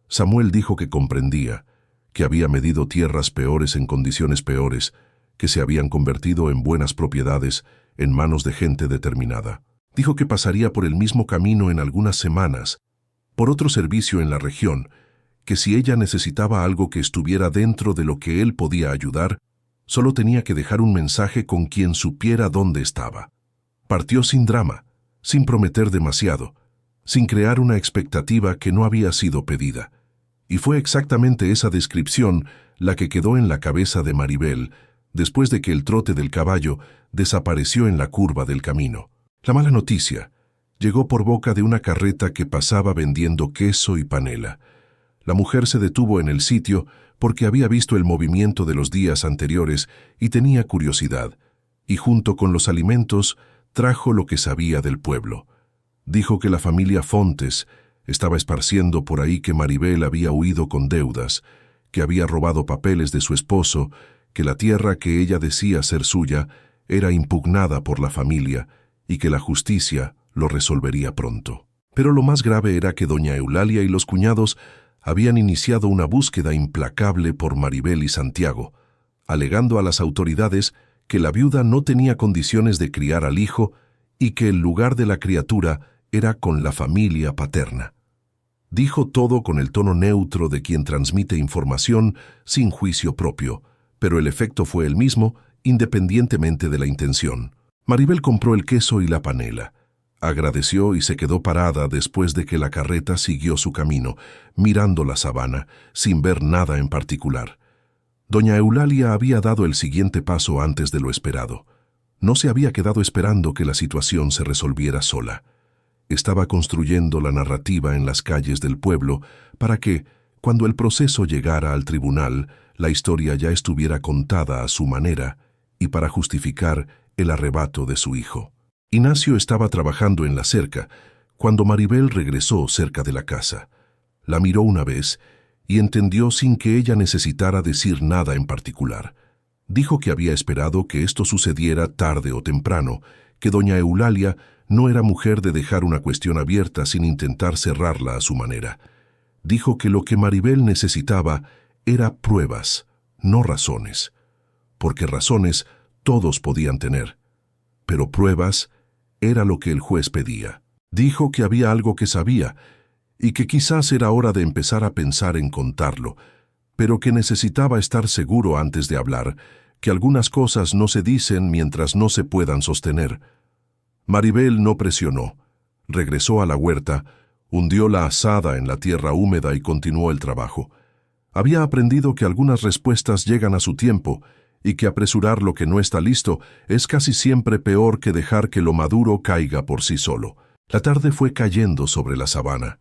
Samuel dijo que comprendía, que había medido tierras peores en condiciones peores, que se habían convertido en buenas propiedades en manos de gente determinada. Dijo que pasaría por el mismo camino en algunas semanas, por otro servicio en la región, que si ella necesitaba algo que estuviera dentro de lo que él podía ayudar, solo tenía que dejar un mensaje con quien supiera dónde estaba. Partió sin drama, sin prometer demasiado, sin crear una expectativa que no había sido pedida. Y fue exactamente esa descripción la que quedó en la cabeza de Maribel después de que el trote del caballo desapareció en la curva del camino. La mala noticia llegó por boca de una carreta que pasaba vendiendo queso y panela. La mujer se detuvo en el sitio porque había visto el movimiento de los días anteriores y tenía curiosidad, y junto con los alimentos trajo lo que sabía del pueblo. Dijo que la familia Fontes estaba esparciendo por ahí que Maribel había huido con deudas, que había robado papeles de su esposo, que la tierra que ella decía ser suya era impugnada por la familia y que la justicia lo resolvería pronto. Pero lo más grave era que doña Eulalia y los cuñados habían iniciado una búsqueda implacable por Maribel y Santiago, alegando a las autoridades que la viuda no tenía condiciones de criar al hijo y que el lugar de la criatura era con la familia paterna. Dijo todo con el tono neutro de quien transmite información sin juicio propio, pero el efecto fue el mismo, independientemente de la intención. Maribel compró el queso y la panela. Agradeció y se quedó parada después de que la carreta siguió su camino, mirando la sabana, sin ver nada en particular. Doña Eulalia había dado el siguiente paso antes de lo esperado. No se había quedado esperando que la situación se resolviera sola. Estaba construyendo la narrativa en las calles del pueblo para que, cuando el proceso llegara al tribunal, la historia ya estuviera contada a su manera y para justificar el arrebato de su hijo. Ignacio estaba trabajando en la cerca cuando Maribel regresó cerca de la casa. La miró una vez y entendió sin que ella necesitara decir nada en particular. Dijo que había esperado que esto sucediera tarde o temprano, que doña Eulalia no era mujer de dejar una cuestión abierta sin intentar cerrarla a su manera. Dijo que lo que Maribel necesitaba era pruebas, no razones, porque razones todos podían tener, pero pruebas era lo que el juez pedía. Dijo que había algo que sabía y que quizás era hora de empezar a pensar en contarlo, pero que necesitaba estar seguro antes de hablar, que algunas cosas no se dicen mientras no se puedan sostener. Maribel no presionó. Regresó a la huerta, hundió la azada en la tierra húmeda y continuó el trabajo. Había aprendido que algunas respuestas llegan a su tiempo y que apresurar lo que no está listo es casi siempre peor que dejar que lo maduro caiga por sí solo. La tarde fue cayendo sobre la sabana,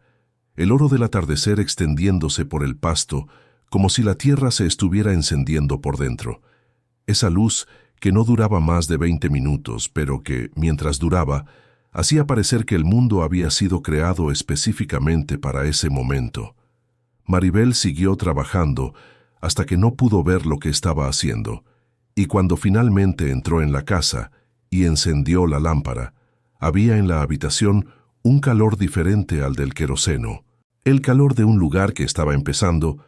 el oro del atardecer extendiéndose por el pasto, como si la tierra se estuviera encendiendo por dentro. Esa luz, que no duraba más de 20 minutos, pero que, mientras duraba, hacía parecer que el mundo había sido creado específicamente para ese momento. Maribel siguió trabajando hasta que no pudo ver lo que estaba haciendo, y cuando finalmente entró en la casa y encendió la lámpara, había en la habitación un calor diferente al del queroseno, el calor de un lugar que estaba empezando,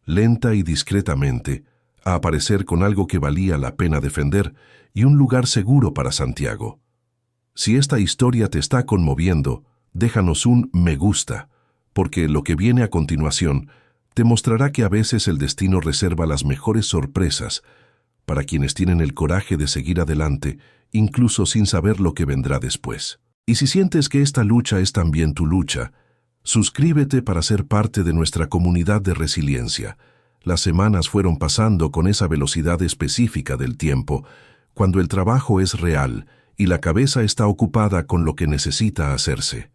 lenta y discretamente, a aparecer con algo que valía la pena defender y un lugar seguro para Santiago. Si esta historia te está conmoviendo, déjanos un me gusta, porque lo que viene a continuación te mostrará que a veces el destino reserva las mejores sorpresas para quienes tienen el coraje de seguir adelante, incluso sin saber lo que vendrá después. Y si sientes que esta lucha es también tu lucha, suscríbete para ser parte de nuestra comunidad de resiliencia. Las semanas fueron pasando con esa velocidad específica del tiempo, cuando el trabajo es real y la cabeza está ocupada con lo que necesita hacerse.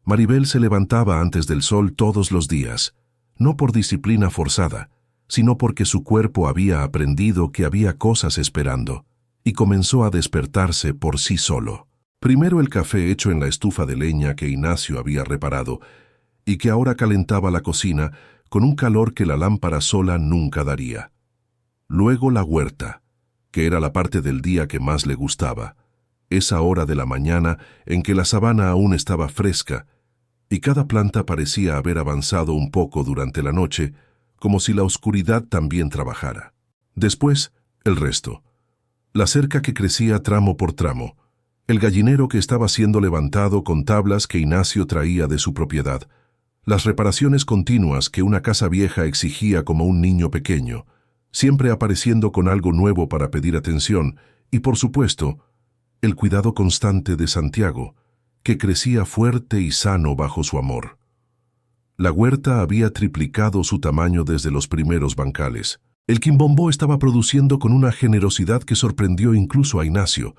Maribel se levantaba antes del sol todos los días, no por disciplina forzada, sino porque su cuerpo había aprendido que había cosas esperando, y comenzó a despertarse por sí solo. Primero el café hecho en la estufa de leña que Ignacio había reparado, y que ahora calentaba la cocina con un calor que la lámpara sola nunca daría. Luego la huerta, que era la parte del día que más le gustaba, esa hora de la mañana en que la sabana aún estaba fresca, y cada planta parecía haber avanzado un poco durante la noche, como si la oscuridad también trabajara. Después, el resto. La cerca que crecía tramo por tramo, el gallinero que estaba siendo levantado con tablas que Ignacio traía de su propiedad, las reparaciones continuas que una casa vieja exigía como un niño pequeño, siempre apareciendo con algo nuevo para pedir atención, y por supuesto, el cuidado constante de Santiago, que crecía fuerte y sano bajo su amor. La huerta había triplicado su tamaño desde los primeros bancales. El quimbombó estaba produciendo con una generosidad que sorprendió incluso a Ignacio,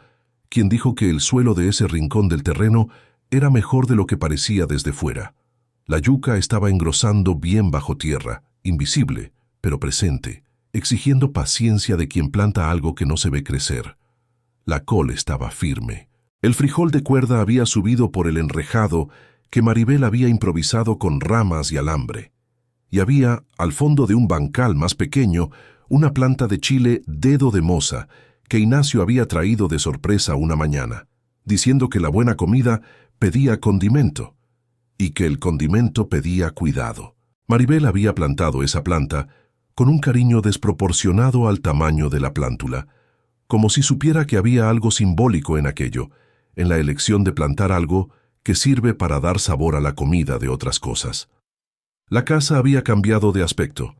quien dijo que el suelo de ese rincón del terreno era mejor de lo que parecía desde fuera. La yuca estaba engrosando bien bajo tierra, invisible, pero presente, exigiendo paciencia de quien planta algo que no se ve crecer. La col estaba firme. El frijol de cuerda había subido por el enrejado que Maribel había improvisado con ramas y alambre. Y había, al fondo de un bancal más pequeño, una planta de chile dedo de moza que Ignacio había traído de sorpresa una mañana, diciendo que la buena comida pedía condimento y que el condimento pedía cuidado. Maribel había plantado esa planta con un cariño desproporcionado al tamaño de la plántula, como si supiera que había algo simbólico en aquello, en la elección de plantar algo que sirve para dar sabor a la comida de otras cosas. La casa había cambiado de aspecto,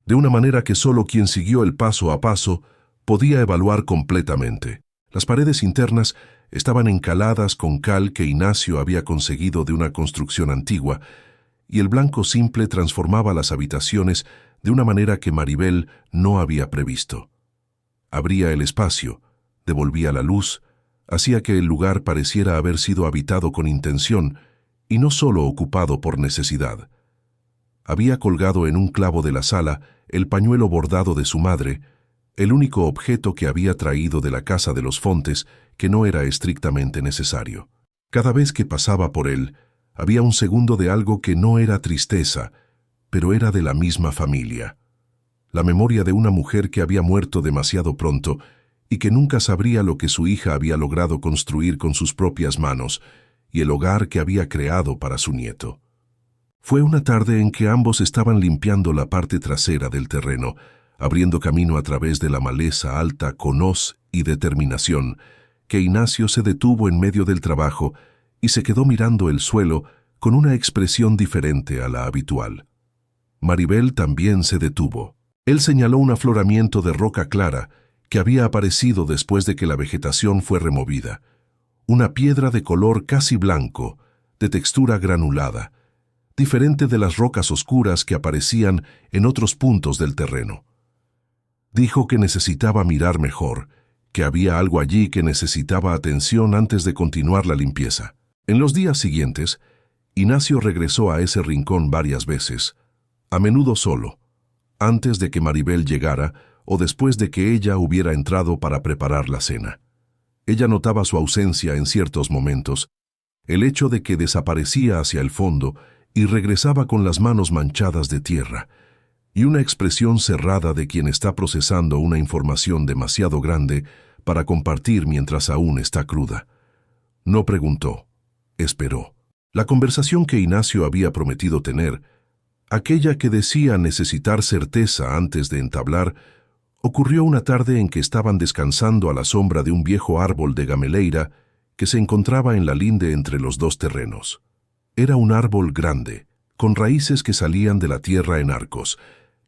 de una manera que solo quien siguió el paso a paso podía evaluar completamente. Las paredes internas estaban encaladas con cal que Ignacio había conseguido de una construcción antigua, y el blanco simple transformaba las habitaciones de una manera que Maribel no había previsto. Abría el espacio, devolvía la luz, hacía que el lugar pareciera haber sido habitado con intención y no solo ocupado por necesidad. Había colgado en un clavo de la sala el pañuelo bordado de su madre, el único objeto que había traído de la casa de los Fontes que no era estrictamente necesario. Cada vez que pasaba por él, había un segundo de algo que no era tristeza, pero era de la misma familia. La memoria de una mujer que había muerto demasiado pronto y que nunca sabría lo que su hija había logrado construir con sus propias manos, y el hogar que había creado para su nieto. Fue una tarde en que ambos estaban limpiando la parte trasera del terreno, abriendo camino a través de la maleza alta con hoz y determinación, que Ignacio se detuvo en medio del trabajo y se quedó mirando el suelo con una expresión diferente a la habitual. Maribel también se detuvo. Él señaló un afloramiento de roca clara que había aparecido después de que la vegetación fue removida. Una piedra de color casi blanco, de textura granulada, diferente de las rocas oscuras que aparecían en otros puntos del terreno. Dijo que necesitaba mirar mejor, que había algo allí que necesitaba atención antes de continuar la limpieza. En los días siguientes, Ignacio regresó a ese rincón varias veces, a menudo solo, antes de que Maribel llegara o después de que ella hubiera entrado para preparar la cena. Ella notaba su ausencia en ciertos momentos, el hecho de que desaparecía hacia el fondo y regresaba con las manos manchadas de tierra, y una expresión cerrada de quien está procesando una información demasiado grande para compartir mientras aún está cruda. No preguntó, esperó. La conversación que Ignacio había prometido tener, aquella que decía necesitar certeza antes de entablar, ocurrió una tarde en que estaban descansando a la sombra de un viejo árbol de gameleira que se encontraba en la linde entre los dos terrenos. Era un árbol grande, con raíces que salían de la tierra en arcos,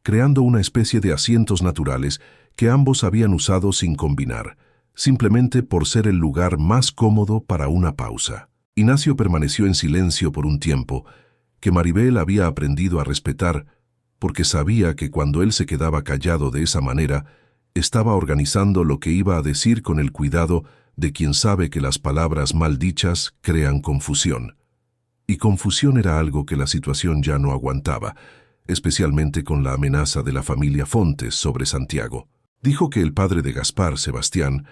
creando una especie de asientos naturales que ambos habían usado sin combinar, simplemente por ser el lugar más cómodo para una pausa. Ignacio permaneció en silencio por un tiempo, que Maribel había aprendido a respetar, porque sabía que cuando él se quedaba callado de esa manera, estaba organizando lo que iba a decir con el cuidado de quien sabe que las palabras mal dichas crean confusión. Y confusión era algo que la situación ya no aguantaba, especialmente con la amenaza de la familia Fontes sobre Santiago. Dijo que el padre de Gaspar, Sebastián,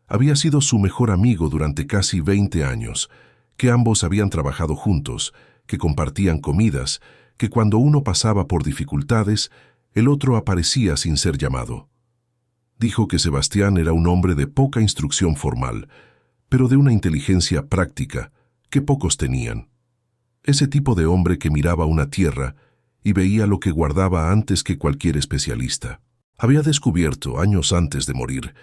había sido su mejor amigo durante casi 20 años, que ambos habían trabajado juntos, que compartían comidas, que cuando uno pasaba por dificultades, el otro aparecía sin ser llamado. Dijo que Sebastián era un hombre de poca instrucción formal, pero de una inteligencia práctica que pocos tenían. Ese tipo de hombre que miraba una tierra y veía lo que guardaba antes que cualquier especialista. Había descubierto, años antes de morir,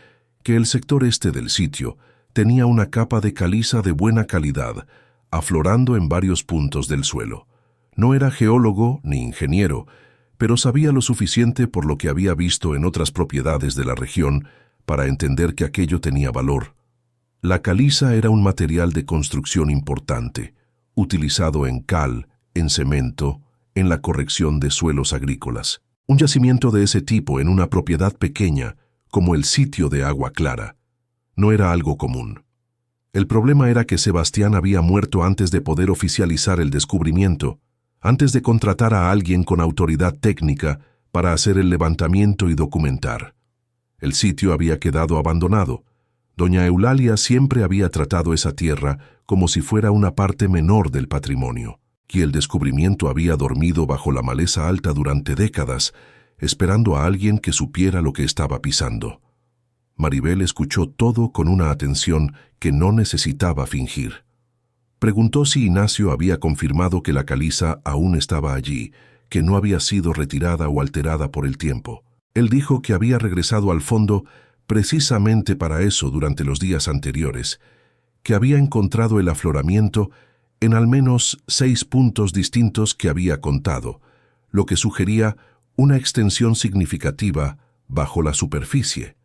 que el sector este del sitio tenía una capa de caliza de buena calidad, aflorando en varios puntos del suelo. No era geólogo ni ingeniero, pero sabía lo suficiente por lo que había visto en otras propiedades de la región para entender que aquello tenía valor. La caliza era un material de construcción importante, utilizado en cal, en cemento, en la corrección de suelos agrícolas. Un yacimiento de ese tipo en una propiedad pequeña, como el sitio de Agua Clara, no era algo común. El problema era que Sebastián había muerto antes de poder oficializar el descubrimiento, antes de contratar a alguien con autoridad técnica para hacer el levantamiento y documentar. El sitio había quedado abandonado. Doña Eulalia siempre había tratado esa tierra como si fuera una parte menor del patrimonio, y el descubrimiento había dormido bajo la maleza alta durante décadas, esperando a alguien que supiera lo que estaba pisando. Maribel escuchó todo con una atención que no necesitaba fingir. Preguntó si Ignacio había confirmado que la caliza aún estaba allí, que no había sido retirada o alterada por el tiempo. Él dijo que había regresado al fondo precisamente para eso durante los días anteriores, que había encontrado el afloramiento en al menos 6 puntos distintos que había contado, lo que sugería una extensión significativa bajo la superficie.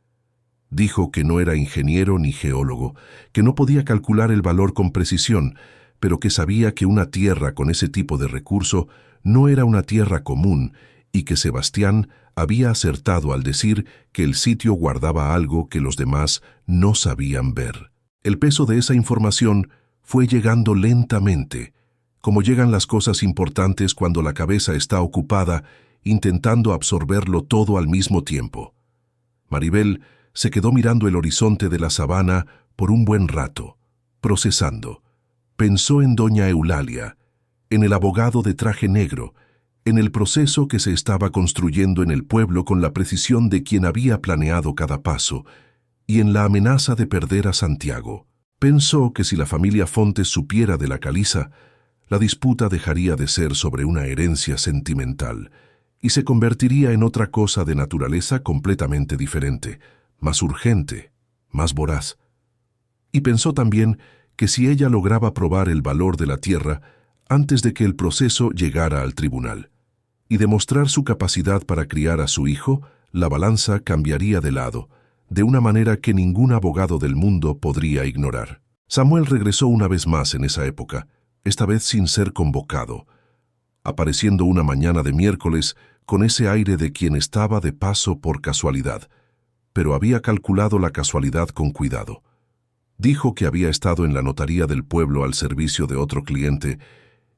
Dijo que no era ingeniero ni geólogo, que no podía calcular el valor con precisión, pero que sabía que una tierra con ese tipo de recurso no era una tierra común y que Sebastián había acertado al decir que el sitio guardaba algo que los demás no sabían ver. El peso de esa información fue llegando lentamente, como llegan las cosas importantes cuando la cabeza está ocupada intentando absorberlo todo al mismo tiempo. Maribel se quedó mirando el horizonte de la sabana por un buen rato, procesando. Pensó en doña Eulalia, en el abogado de traje negro, en el proceso que se estaba construyendo en el pueblo con la precisión de quien había planeado cada paso, y en la amenaza de perder a Santiago. Pensó que si la familia Fontes supiera de la caliza, la disputa dejaría de ser sobre una herencia sentimental y se convertiría en otra cosa de naturaleza completamente diferente, más urgente, más voraz. Y pensó también que si ella lograba probar el valor de la tierra antes de que el proceso llegara al tribunal, y demostrar su capacidad para criar a su hijo, la balanza cambiaría de lado, de una manera que ningún abogado del mundo podría ignorar. Samuel regresó una vez más en esa época, esta vez sin ser convocado, apareciendo una mañana de miércoles con ese aire de quien estaba de paso por casualidad, pero había calculado la casualidad con cuidado. Dijo que había estado en la notaría del pueblo al servicio de otro cliente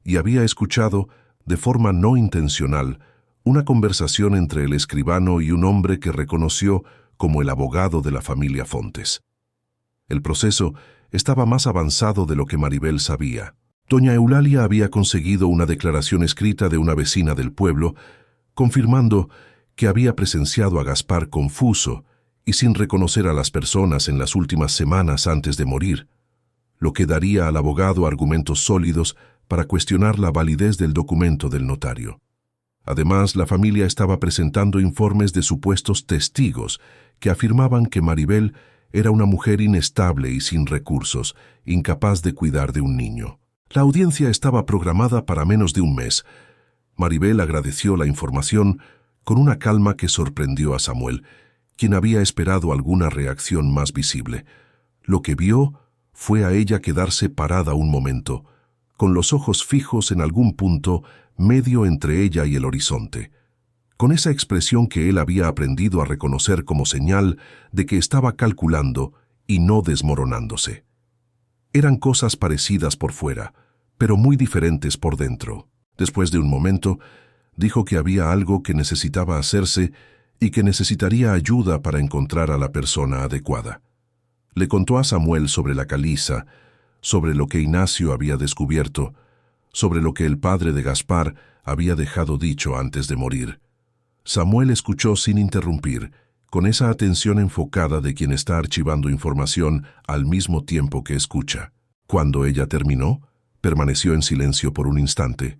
y había escuchado, de forma no intencional, una conversación entre el escribano y un hombre que reconoció como el abogado de la familia Fontes. El proceso estaba más avanzado de lo que Maribel sabía. Doña Eulalia había conseguido una declaración escrita de una vecina del pueblo, confirmando que había presenciado a Gaspar confuso y sin reconocer a las personas en las últimas semanas antes de morir, lo que daría al abogado argumentos sólidos para cuestionar la validez del documento del notario. Además, la familia estaba presentando informes de supuestos testigos que afirmaban que Maribel era una mujer inestable y sin recursos, incapaz de cuidar de un niño. La audiencia estaba programada para menos de un mes. Maribel agradeció la información con una calma que sorprendió a Samuel, quien había esperado alguna reacción más visible. Lo que vio fue a ella quedarse parada un momento, con los ojos fijos en algún punto medio entre ella y el horizonte, con esa expresión que él había aprendido a reconocer como señal de que estaba calculando y no desmoronándose. Eran cosas parecidas por fuera, pero muy diferentes por dentro. Después de un momento, dijo que había algo que necesitaba hacerse y que necesitaría ayuda para encontrar a la persona adecuada. Le contó a Samuel sobre la caliza, sobre lo que Ignacio había descubierto, sobre lo que el padre de Gaspar había dejado dicho antes de morir. Samuel escuchó sin interrumpir, con esa atención enfocada de quien está archivando información al mismo tiempo que escucha. Cuando ella terminó, permaneció en silencio por un instante,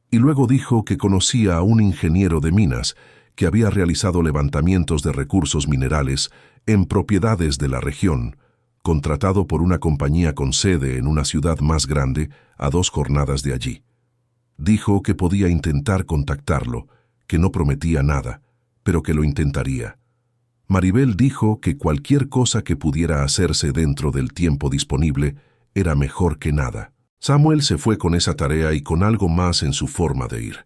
y luego dijo que conocía a un ingeniero de minas que había realizado levantamientos de recursos minerales en propiedades de la región, contratado por una compañía con sede en una ciudad más grande a 2 jornadas de allí. Dijo que podía intentar contactarlo, que no prometía nada, pero que lo intentaría. Maribel dijo que cualquier cosa que pudiera hacerse dentro del tiempo disponible era mejor que nada. Samuel se fue con esa tarea y con algo más en su forma de ir.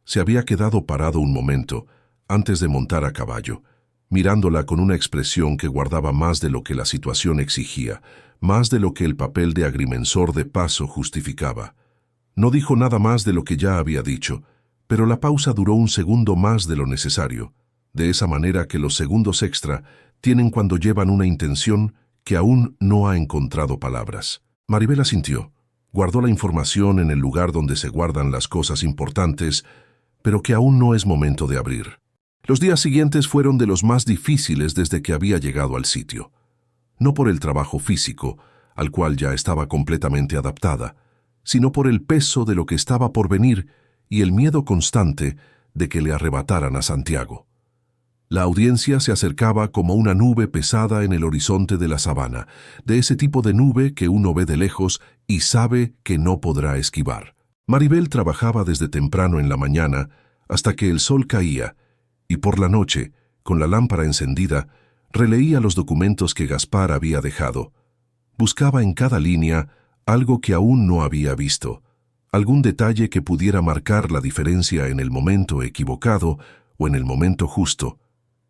Se había quedado parado un momento, antes de montar a caballo, mirándola con una expresión que guardaba más de lo que la situación exigía, más de lo que el papel de agrimensor de paso justificaba. No dijo nada más de lo que ya había dicho, pero la pausa duró un segundo más de lo necesario, de esa manera que los segundos extra tienen cuando llevan una intención que aún no ha encontrado palabras. Maribel asintió, guardó la información en el lugar donde se guardan las cosas importantes, pero que aún no es momento de abrir. Los días siguientes fueron de los más difíciles desde que había llegado al sitio. No por el trabajo físico, al cual ya estaba completamente adaptada, sino por el peso de lo que estaba por venir y el miedo constante de que le arrebataran a Santiago. La audiencia se acercaba como una nube pesada en el horizonte de la sabana, de ese tipo de nube que uno ve de lejos y sabe que no podrá esquivar. Maribel trabajaba desde temprano en la mañana hasta que el sol caía, y por la noche, con la lámpara encendida, releía los documentos que Gaspar había dejado. Buscaba en cada línea algo que aún no había visto, algún detalle que pudiera marcar la diferencia en el momento equivocado o en el momento justo.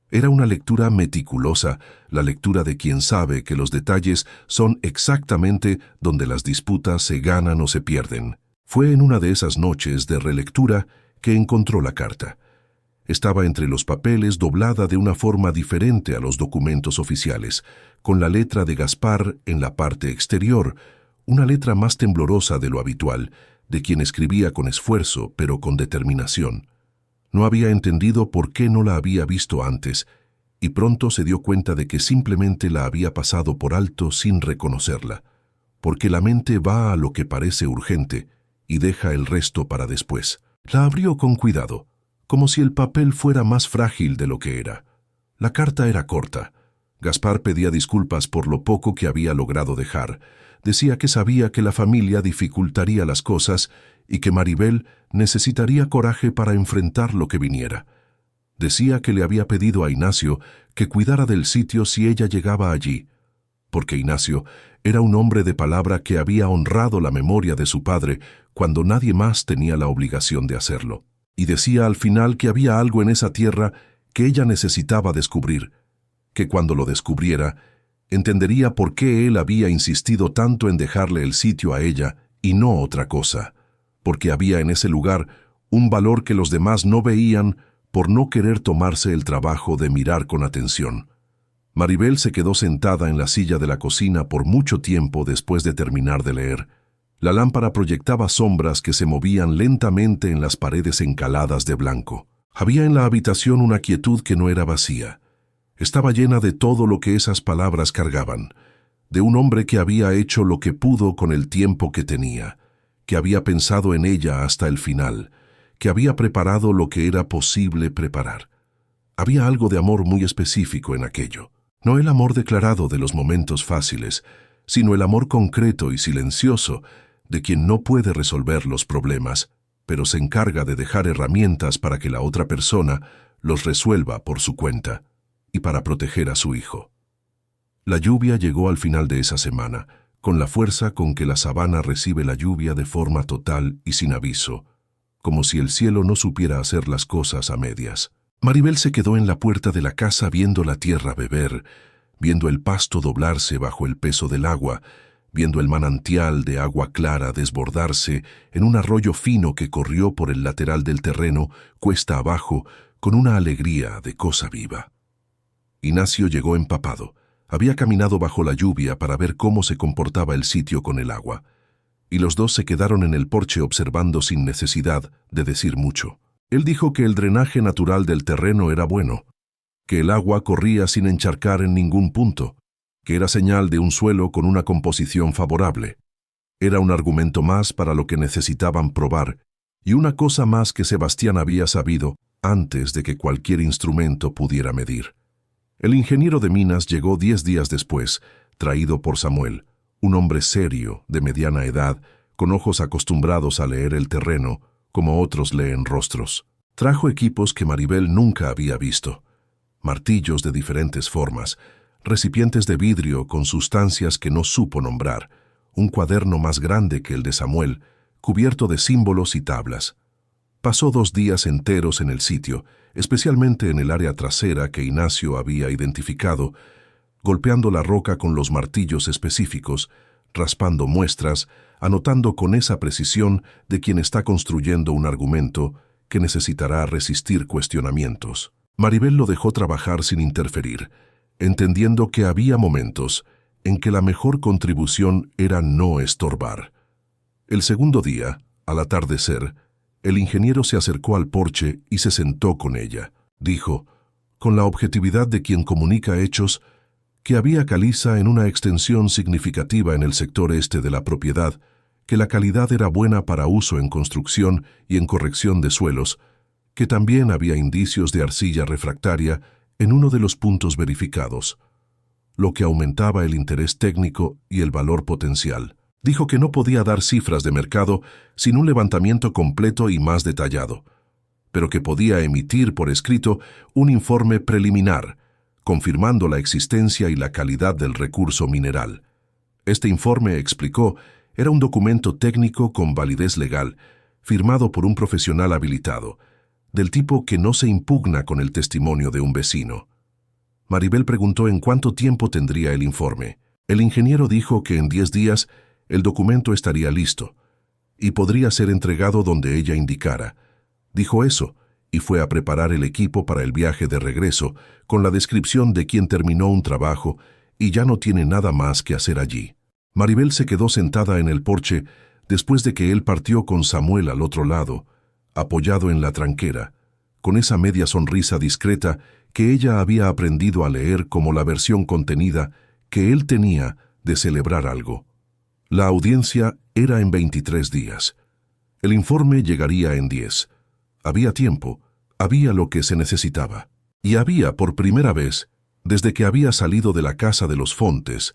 Era una lectura meticulosa, la lectura de quien sabe que los detalles son exactamente donde las disputas se ganan o se pierden. Fue en una de esas noches de relectura que encontró la carta. Estaba entre los papeles doblada de una forma diferente a los documentos oficiales, con la letra de Gaspar en la parte exterior, una letra más temblorosa de lo habitual, de quien escribía con esfuerzo pero con determinación. No había entendido por qué no la había visto antes, y pronto se dio cuenta de que simplemente la había pasado por alto sin reconocerla, porque la mente va a lo que parece urgente y deja el resto para después. La abrió con cuidado, como si el papel fuera más frágil de lo que era. La carta era corta. Gaspar pedía disculpas por lo poco que había logrado dejar. Decía que sabía que la familia dificultaría las cosas y que Maribel necesitaría coraje para enfrentar lo que viniera. Decía que le había pedido a Ignacio que cuidara del sitio si ella llegaba allí, porque Ignacio era un hombre de palabra que había honrado la memoria de su padre cuando nadie más tenía la obligación de hacerlo. Y decía al final que había algo en esa tierra que ella necesitaba descubrir, que cuando lo descubriera, entendería por qué él había insistido tanto en dejarle el sitio a ella y no otra cosa, porque había en ese lugar un valor que los demás no veían por no querer tomarse el trabajo de mirar con atención. Maribel se quedó sentada en la silla de la cocina por mucho tiempo después de terminar de leer. La lámpara proyectaba sombras que se movían lentamente en las paredes encaladas de blanco. Había en la habitación una quietud que no era vacía. Estaba llena de todo lo que esas palabras cargaban, de un hombre que había hecho lo que pudo con el tiempo que tenía, que había pensado en ella hasta el final, que había preparado lo que era posible preparar. Había algo de amor muy específico en aquello. No el amor declarado de los momentos fáciles, sino el amor concreto y silencioso de quien no puede resolver los problemas, pero se encarga de dejar herramientas para que la otra persona los resuelva por su cuenta y para proteger a su hijo. La lluvia llegó al final de esa semana, con la fuerza con que la sabana recibe la lluvia de forma total y sin aviso, como si el cielo no supiera hacer las cosas a medias. Maribel se quedó en la puerta de la casa viendo la tierra beber, viendo el pasto doblarse bajo el peso del agua, viendo el manantial de agua clara desbordarse en un arroyo fino que corrió por el lateral del terreno, cuesta abajo, con una alegría de cosa viva. Ignacio llegó empapado. Había caminado bajo la lluvia para ver cómo se comportaba el sitio con el agua, y los dos se quedaron en el porche observando sin necesidad de decir mucho. Él dijo que el drenaje natural del terreno era bueno, que el agua corría sin encharcar en ningún punto, que era señal de un suelo con una composición favorable. Era un argumento más para lo que necesitaban probar, y una cosa más que Sebastián había sabido antes de que cualquier instrumento pudiera medir. El ingeniero de minas llegó 10 días después, traído por Samuel, un hombre serio, de mediana edad, con ojos acostumbrados a leer el terreno, como otros leen rostros. Trajo equipos que Maribel nunca había visto. Martillos de diferentes formas, recipientes de vidrio con sustancias que no supo nombrar, un cuaderno más grande que el de Samuel, cubierto de símbolos y tablas. Pasó 2 días enteros en el sitio, especialmente en el área trasera que Ignacio había identificado, golpeando la roca con los martillos específicos, raspando muestras, anotando con esa precisión de quien está construyendo un argumento que necesitará resistir cuestionamientos. Maribel lo dejó trabajar sin interferir, entendiendo que había momentos en que la mejor contribución era no estorbar. El segundo día, al atardecer, el ingeniero se acercó al porche y se sentó con ella. Dijo, con la objetividad de quien comunica hechos, que había caliza en una extensión significativa en el sector este de la propiedad, que la calidad era buena para uso en construcción y en corrección de suelos, que también había indicios de arcilla refractaria en uno de los puntos verificados, lo que aumentaba el interés técnico y el valor potencial. Dijo que no podía dar cifras de mercado sin un levantamiento completo y más detallado, pero que podía emitir por escrito un informe preliminar, confirmando la existencia y la calidad del recurso mineral. Este informe, explicó, era un documento técnico con validez legal, firmado por un profesional habilitado, del tipo que no se impugna con el testimonio de un vecino. Maribel preguntó en cuánto tiempo tendría el informe. El ingeniero dijo que en 10 días el documento estaría listo y podría ser entregado donde ella indicara. Dijo eso y fue a preparar el equipo para el viaje de regreso con la descripción de quien terminó un trabajo y ya no tiene nada más que hacer allí. Maribel se quedó sentada en el porche después de que él partió con Samuel al otro lado, apoyado en la tranquera, con esa media sonrisa discreta que ella había aprendido a leer como la versión contenida que él tenía de celebrar algo. La audiencia era en 23 días. El informe llegaría en 10. Había tiempo, había lo que se necesitaba. Y había, por primera vez, desde que había salido de la casa de los Fontes,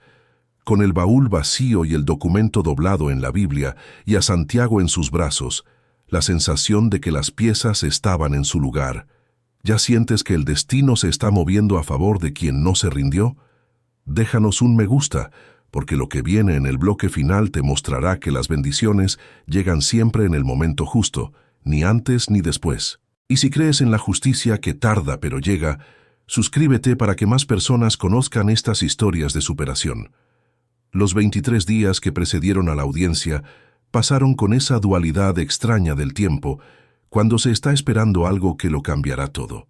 con el baúl vacío y el documento doblado en la Biblia y a Santiago en sus brazos, la sensación de que las piezas estaban en su lugar. ¿Ya sientes que el destino se está moviendo a favor de quien no se rindió? Déjanos un me gusta, porque lo que viene en el bloque final te mostrará que las bendiciones llegan siempre en el momento justo, ni antes ni después. Y si crees en la justicia que tarda pero llega, suscríbete para que más personas conozcan estas historias de superación. Los 23 días que precedieron a la audiencia pasaron con esa dualidad extraña del tiempo, cuando se está esperando algo que lo cambiará todo.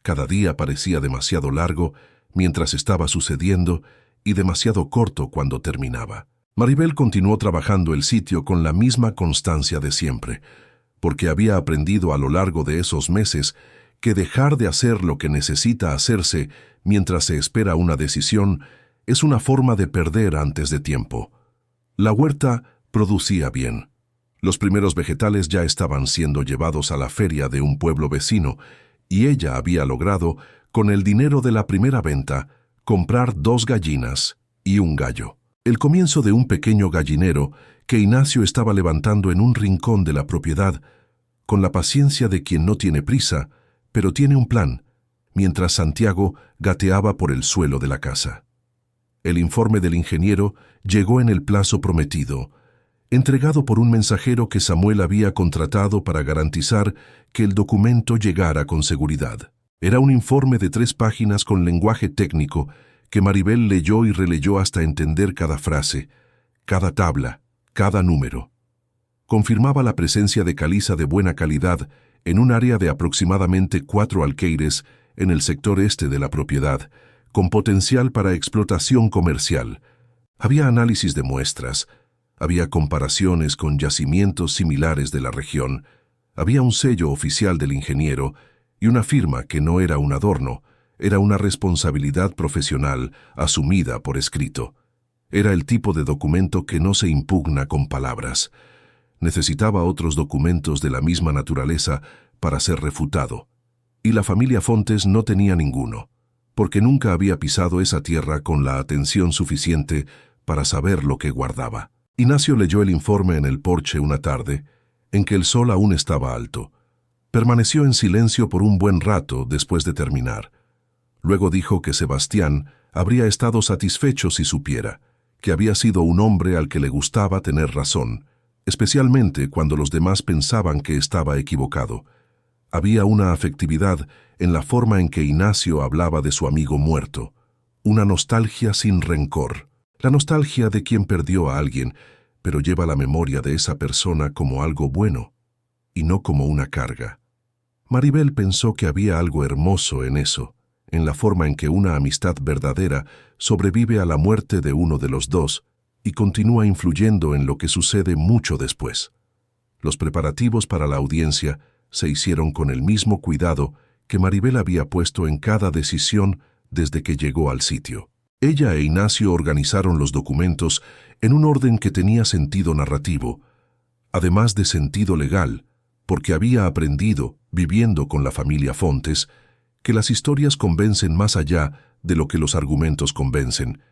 Cada día parecía demasiado largo mientras estaba sucediendo y demasiado corto cuando terminaba. Maribel continuó trabajando el sitio con la misma constancia de siempre, porque había aprendido a lo largo de esos meses que dejar de hacer lo que necesita hacerse mientras se espera una decisión es una forma de perder antes de tiempo. La huerta producía bien. Los primeros vegetales ya estaban siendo llevados a la feria de un pueblo vecino y ella había logrado, con el dinero de la primera venta, comprar 2 gallinas y un gallo. El comienzo de un pequeño gallinero que Ignacio estaba levantando en un rincón de la propiedad, con la paciencia de quien no tiene prisa, pero tiene un plan, mientras Santiago gateaba por el suelo de la casa. El informe del ingeniero llegó en el plazo prometido, entregado por un mensajero que Samuel había contratado para garantizar que el documento llegara con seguridad. Era un informe de 3 páginas con lenguaje técnico que Maribel leyó y releyó hasta entender cada frase, cada tabla, cada número. Confirmaba la presencia de caliza de buena calidad en un área de aproximadamente 4 alqueires en el sector este de la propiedad, con potencial para explotación comercial. Había análisis de muestras, había comparaciones con yacimientos similares de la región, había un sello oficial del ingeniero y una firma que no era un adorno, era una responsabilidad profesional asumida por escrito. Era el tipo de documento que no se impugna con palabras. Necesitaba otros documentos de la misma naturaleza para ser refutado, y la familia Fontes no tenía ninguno, porque nunca había pisado esa tierra con la atención suficiente para saber lo que guardaba. Ignacio leyó el informe en el porche una tarde, en que el sol aún estaba alto. Permaneció en silencio por un buen rato después de terminar. Luego dijo que Sebastián habría estado satisfecho si supiera que había sido un hombre al que le gustaba tener razón, especialmente cuando los demás pensaban que estaba equivocado. Había una afectividad en la forma en que Ignacio hablaba de su amigo muerto, una nostalgia sin rencor, la nostalgia de quien perdió a alguien, pero lleva la memoria de esa persona como algo bueno, y no como una carga. Maribel pensó que había algo hermoso en eso, en la forma en que una amistad verdadera sobrevive a la muerte de uno de los dos y continúa influyendo en lo que sucede mucho después. Los preparativos para la audiencia se hicieron con el mismo cuidado que Maribel había puesto en cada decisión desde que llegó al sitio. Ella e Ignacio organizaron los documentos en un orden que tenía sentido narrativo, además de sentido legal, porque había aprendido, viviendo con la familia Fontes, que las historias convencen más allá de lo que los argumentos convencen,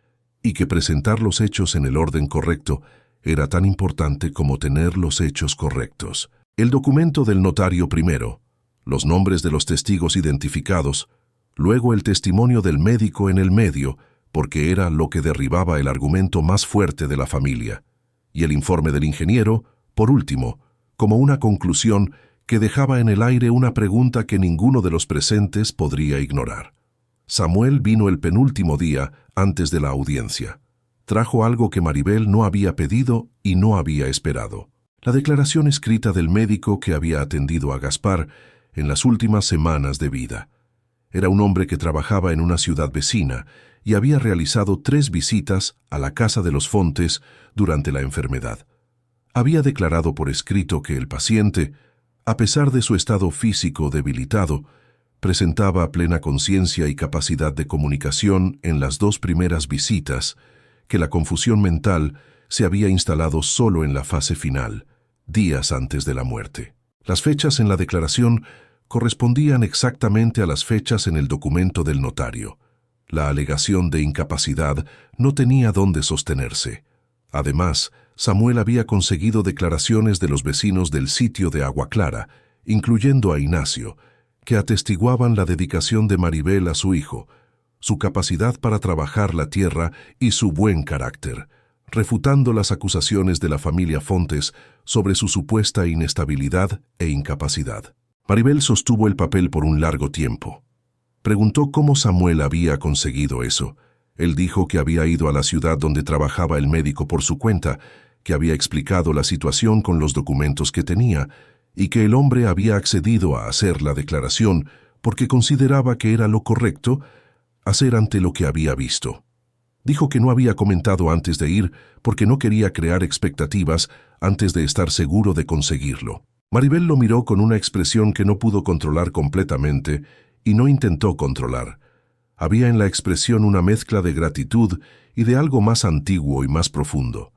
y que presentar los hechos en el orden correcto era tan importante como tener los hechos correctos. El documento del notario primero, los nombres de los testigos identificados, luego el testimonio del médico en el medio, porque era lo que derribaba el argumento más fuerte de la familia, y el informe del ingeniero, por último, como una conclusión que dejaba en el aire una pregunta que ninguno de los presentes podría ignorar. Samuel vino el penúltimo día antes de la audiencia. Trajo algo que Maribel no había pedido y no había esperado: la declaración escrita del médico que había atendido a Gaspar en las últimas semanas de vida. Era un hombre que trabajaba en una ciudad vecina y había realizado 3 visitas a la casa de los Fontes durante la enfermedad. Había declarado por escrito que el paciente, a pesar de su estado físico debilitado, presentaba plena conciencia y capacidad de comunicación en las 2 primeras visitas, que la confusión mental se había instalado solo en la fase final, días antes de la muerte. Las fechas en la declaración correspondían exactamente a las fechas en el documento del notario. La alegación de incapacidad no tenía dónde sostenerse. Además, Samuel había conseguido declaraciones de los vecinos del sitio de Agua Clara, incluyendo a Ignacio, que atestiguaban la dedicación de Maribel a su hijo, su capacidad para trabajar la tierra y su buen carácter, refutando las acusaciones de la familia Fontes sobre su supuesta inestabilidad e incapacidad. Maribel sostuvo el papel por un largo tiempo. Preguntó cómo Samuel había conseguido eso. Él dijo que había ido a la ciudad donde trabajaba el médico por su cuenta, que había explicado la situación con los documentos que tenía, y que el hombre había accedido a hacer la declaración porque consideraba que era lo correcto hacer ante lo que había visto. Dijo que no había comentado antes de ir porque no quería crear expectativas antes de estar seguro de conseguirlo. Maribel lo miró con una expresión que no pudo controlar completamente y no intentó controlar. Había en la expresión una mezcla de gratitud y de algo más antiguo y más profundo.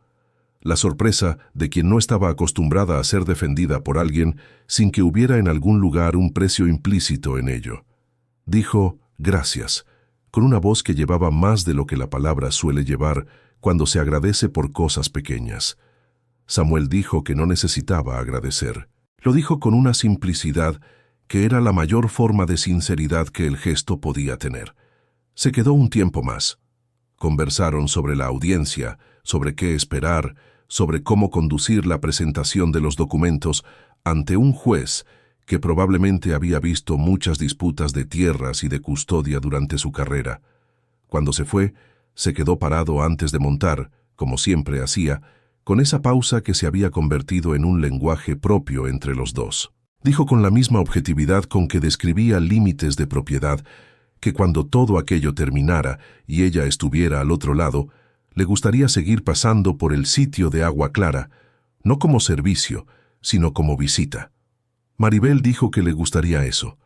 La sorpresa de quien no estaba acostumbrada a ser defendida por alguien sin que hubiera en algún lugar un precio implícito en ello. Dijo «gracias», con una voz que llevaba más de lo que la palabra suele llevar cuando se agradece por cosas pequeñas. Samuel dijo que no necesitaba agradecer. Lo dijo con una simplicidad que era la mayor forma de sinceridad que el gesto podía tener. Se quedó un tiempo más. Conversaron sobre la audiencia, sobre qué esperar, sobre cómo conducir la presentación de los documentos ante un juez que probablemente había visto muchas disputas de tierras y de custodia durante su carrera. Cuando se fue, se quedó parado antes de montar, como siempre hacía, con esa pausa que se había convertido en un lenguaje propio entre los dos. Dijo con la misma objetividad con que describía límites de propiedad, que cuando todo aquello terminara y ella estuviera al otro lado, le gustaría seguir pasando por el sitio de Agua Clara, no como servicio, sino como visita. Maribel dijo que le gustaría eso.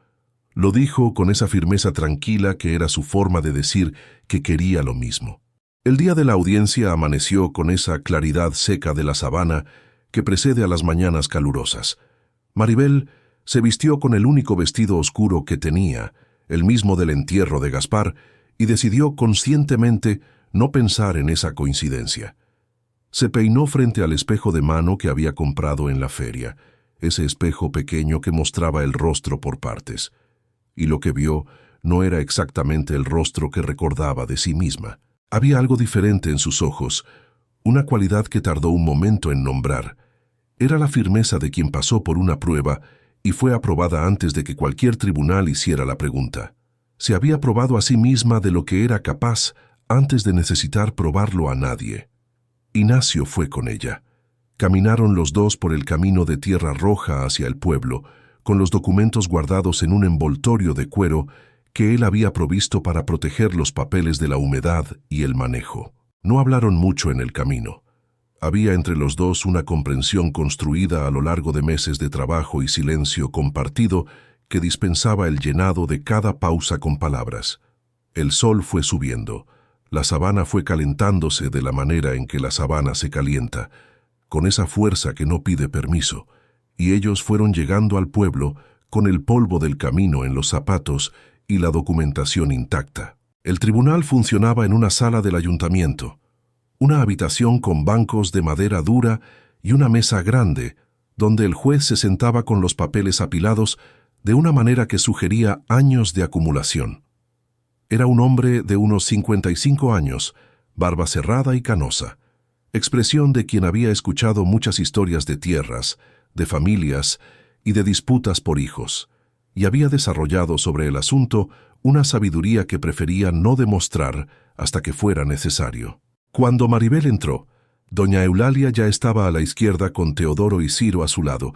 Lo dijo con esa firmeza tranquila que era su forma de decir que quería lo mismo. El día de la audiencia amaneció con esa claridad seca de la sabana que precede a las mañanas calurosas. Maribel se vistió con el único vestido oscuro que tenía, el mismo del entierro de Gaspar, y decidió conscientemente no pensar en esa coincidencia. Se peinó frente al espejo de mano que había comprado en la feria, ese espejo pequeño que mostraba el rostro por partes. Y lo que vio no era exactamente el rostro que recordaba de sí misma. Había algo diferente en sus ojos, una cualidad que tardó un momento en nombrar. Era la firmeza de quien pasó por una prueba y fue aprobada antes de que cualquier tribunal hiciera la pregunta. Se había probado a sí misma de lo que era capaz antes de necesitar probarlo a nadie. Ignacio fue con ella. Caminaron los dos por el camino de tierra roja hacia el pueblo, con los documentos guardados en un envoltorio de cuero que él había provisto para proteger los papeles de la humedad y el manejo. No hablaron mucho en el camino. Había entre los dos una comprensión construida a lo largo de meses de trabajo y silencio compartido que dispensaba el llenado de cada pausa con palabras. El sol fue subiendo. La sabana fue calentándose de la manera en que la sabana se calienta, con esa fuerza que no pide permiso, y ellos fueron llegando al pueblo con el polvo del camino en los zapatos y la documentación intacta. El tribunal funcionaba en una sala del ayuntamiento, una habitación con bancos de madera dura y una mesa grande, donde el juez se sentaba con los papeles apilados de una manera que sugería años de acumulación. Era un hombre de unos 55 años, barba cerrada y canosa, expresión de quien había escuchado muchas historias de tierras, de familias y de disputas por hijos, y había desarrollado sobre el asunto una sabiduría que prefería no demostrar hasta que fuera necesario. Cuando Maribel entró, doña Eulalia ya estaba a la izquierda con Teodoro y Ciro a su lado,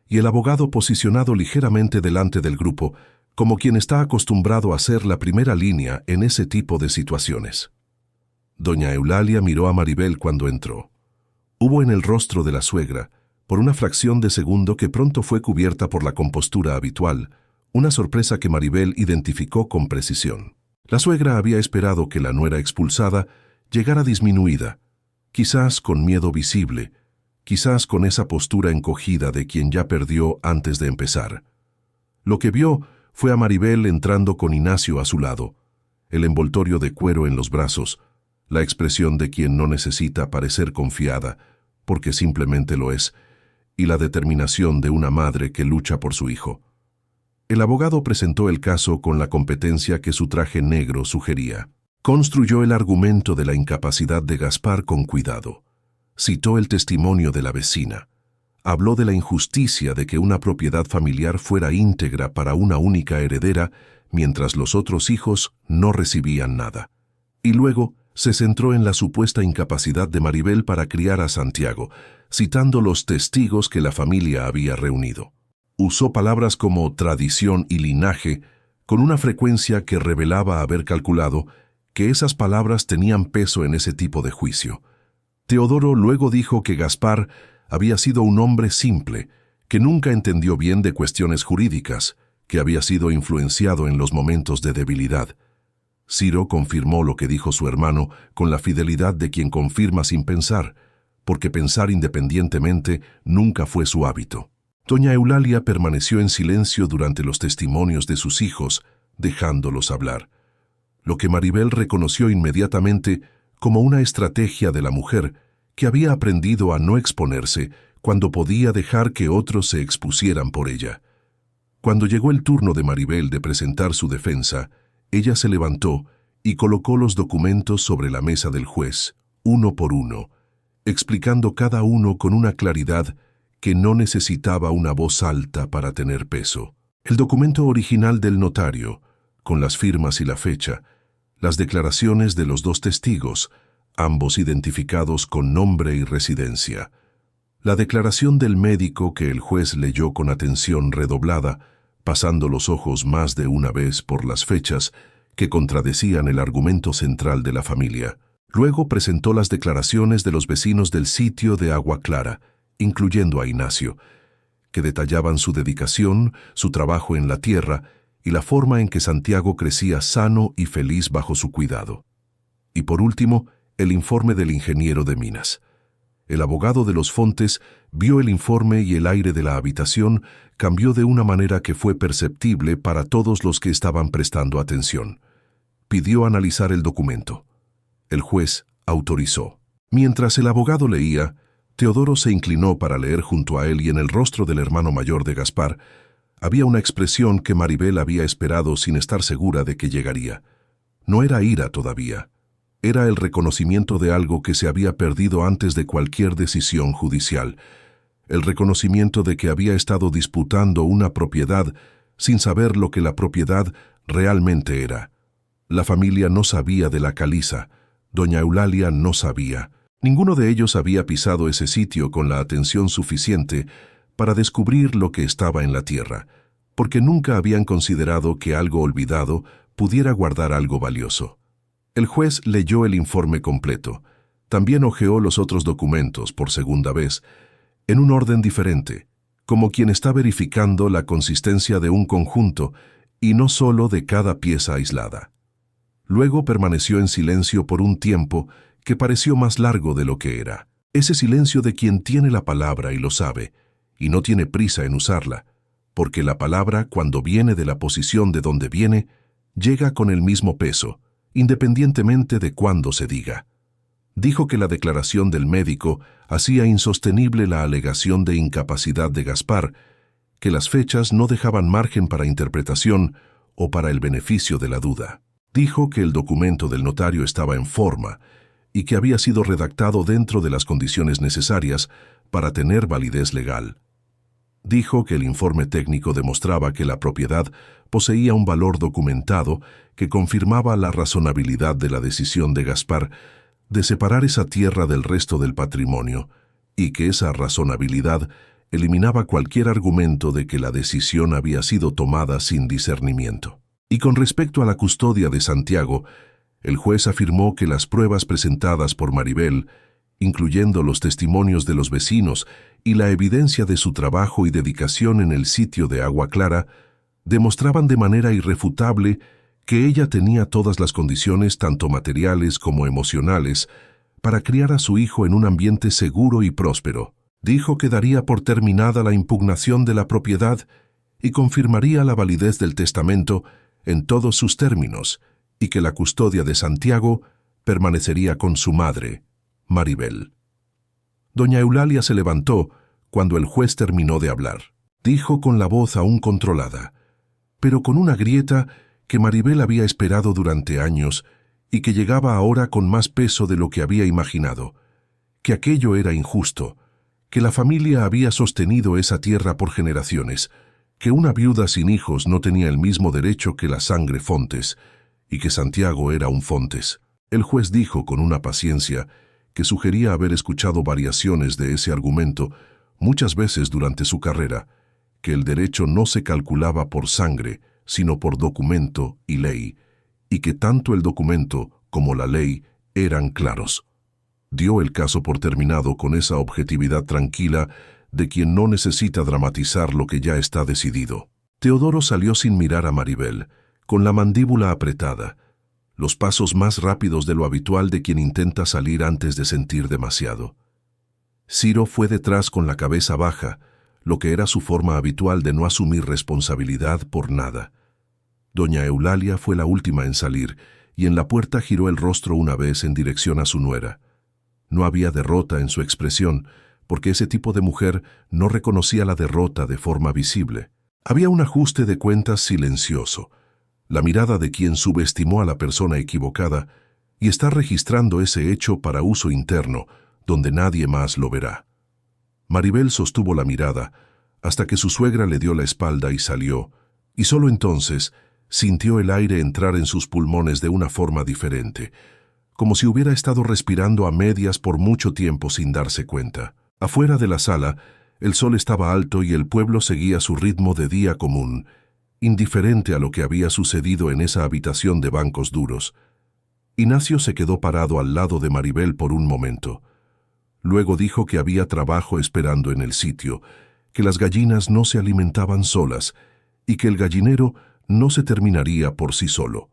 y el abogado posicionado ligeramente delante del grupo, como quien está acostumbrado a ser la primera línea en ese tipo de situaciones. Doña Eulalia miró a Maribel cuando entró. Hubo en el rostro de la suegra, por una fracción de segundo que pronto fue cubierta por la compostura habitual, una sorpresa que Maribel identificó con precisión. La suegra había esperado que la nuera expulsada llegara disminuida, quizás con miedo visible, quizás con esa postura encogida de quien ya perdió antes de empezar. Lo que vio fue a Maribel entrando con Ignacio a su lado, el envoltorio de cuero en los brazos, la expresión de quien no necesita parecer confiada, porque simplemente lo es, y la determinación de una madre que lucha por su hijo. El abogado presentó el caso con la competencia que su traje negro sugería. Construyó el argumento de la incapacidad de Gaspar con cuidado. Citó el testimonio de la vecina. Habló de la injusticia de que una propiedad familiar fuera íntegra para una única heredera, mientras los otros hijos no recibían nada. Y luego se centró en la supuesta incapacidad de Maribel para criar a Santiago, citando los testigos que la familia había reunido. Usó palabras como tradición y linaje con una frecuencia que revelaba haber calculado que esas palabras tenían peso en ese tipo de juicio. Teodoro luego dijo que Gaspar había sido un hombre simple, que nunca entendió bien de cuestiones jurídicas, que había sido influenciado en los momentos de debilidad. Ciro confirmó lo que dijo su hermano con la fidelidad de quien confirma sin pensar, porque pensar independientemente nunca fue su hábito. Doña Eulalia permaneció en silencio durante los testimonios de sus hijos, dejándolos hablar. Lo que Maribel reconoció inmediatamente como una estrategia de la mujer que había aprendido a no exponerse cuando podía dejar que otros se expusieran por ella. Cuando llegó el turno de Maribel de presentar su defensa, ella se levantó y colocó los documentos sobre la mesa del juez, uno por uno, explicando cada uno con una claridad que no necesitaba una voz alta para tener peso. El documento original del notario, con las firmas y la fecha, las declaraciones de los dos testigos, ambos identificados con nombre y residencia, la declaración del médico que el juez leyó con atención redoblada, pasando los ojos más de una vez por las fechas que contradecían el argumento central de la familia. Luego presentó las declaraciones de los vecinos del sitio de Agua Clara, incluyendo a Ignacio, que detallaban su dedicación, su trabajo en la tierra y la forma en que Santiago crecía sano y feliz bajo su cuidado. Y por último, el informe del ingeniero de minas. El abogado de los Fontes vio el informe y el aire de la habitación cambió de una manera que fue perceptible para todos los que estaban prestando atención. Pidió analizar el documento. El juez autorizó. Mientras el abogado leía, Teodoro se inclinó para leer junto a él y en el rostro del hermano mayor de Gaspar había una expresión que Maribel había esperado sin estar segura de que llegaría. No era ira todavía. Era el reconocimiento de algo que se había perdido antes de cualquier decisión judicial. El reconocimiento de que había estado disputando una propiedad sin saber lo que la propiedad realmente era. La familia no sabía de la caliza. Doña Eulalia no sabía. Ninguno de ellos había pisado ese sitio con la atención suficiente para descubrir lo que estaba en la tierra, porque nunca habían considerado que algo olvidado pudiera guardar algo valioso. El juez leyó el informe completo. También hojeó los otros documentos por segunda vez, en un orden diferente, como quien está verificando la consistencia de un conjunto y no solo de cada pieza aislada. Luego permaneció en silencio por un tiempo que pareció más largo de lo que era. Ese silencio de quien tiene la palabra y lo sabe, y no tiene prisa en usarla, porque la palabra, cuando viene de la posición de donde viene, llega con el mismo peso, independientemente de cuándo se diga. Dijo que la declaración del médico hacía insostenible la alegación de incapacidad de Gaspar, que las fechas no dejaban margen para interpretación o para el beneficio de la duda. Dijo que el documento del notario estaba en forma y que había sido redactado dentro de las condiciones necesarias para tener validez legal. Dijo que el informe técnico demostraba que la propiedad poseía un valor documentado que confirmaba la razonabilidad de la decisión de Gaspar de separar esa tierra del resto del patrimonio y que esa razonabilidad eliminaba cualquier argumento de que la decisión había sido tomada sin discernimiento. Y con respecto a la custodia de Santiago, el juez afirmó que las pruebas presentadas por Maribel, incluyendo los testimonios de los vecinos y la evidencia de su trabajo y dedicación en el sitio de Agua Clara, demostraban de manera irrefutable que ella tenía todas las condiciones, tanto materiales como emocionales, para criar a su hijo en un ambiente seguro y próspero. Dijo que daría por terminada la impugnación de la propiedad y confirmaría la validez del testamento en todos sus términos, y que la custodia de Santiago permanecería con su madre, Maribel. Doña Eulalia se levantó cuando el juez terminó de hablar. Dijo con la voz aún controlada, pero con una grieta que Maribel había esperado durante años y que llegaba ahora con más peso de lo que había imaginado, que aquello era injusto, que la familia había sostenido esa tierra por generaciones, que una viuda sin hijos no tenía el mismo derecho que la sangre Fontes, y que Santiago era un Fontes. El juez dijo con una paciencia que sugería haber escuchado variaciones de ese argumento muchas veces durante su carrera, que el derecho no se calculaba por sangre, sino por documento y ley, y que tanto el documento como la ley eran claros. Dio el caso por terminado con esa objetividad tranquila de quien no necesita dramatizar lo que ya está decidido. Teodoro salió sin mirar a Maribel, con la mandíbula apretada, los pasos más rápidos de lo habitual de quien intenta salir antes de sentir demasiado. Ciro fue detrás con la cabeza baja, lo que era su forma habitual de no asumir responsabilidad por nada. Doña Eulalia fue la última en salir, y en la puerta giró el rostro una vez en dirección a su nuera. No había derrota en su expresión, porque ese tipo de mujer no reconocía la derrota de forma visible. Había un ajuste de cuentas silencioso, la mirada de quien subestimó a la persona equivocada y está registrando ese hecho para uso interno, donde nadie más lo verá. Maribel sostuvo la mirada hasta que su suegra le dio la espalda y salió, y solo entonces sintió el aire entrar en sus pulmones de una forma diferente, como si hubiera estado respirando a medias por mucho tiempo sin darse cuenta. Afuera de la sala, el sol estaba alto y el pueblo seguía su ritmo de día común, indiferente a lo que había sucedido en esa habitación de bancos duros. Ignacio se quedó parado al lado de Maribel por un momento. Luego dijo que había trabajo esperando en el sitio, que las gallinas no se alimentaban solas y que el gallinero no se terminaría por sí solo.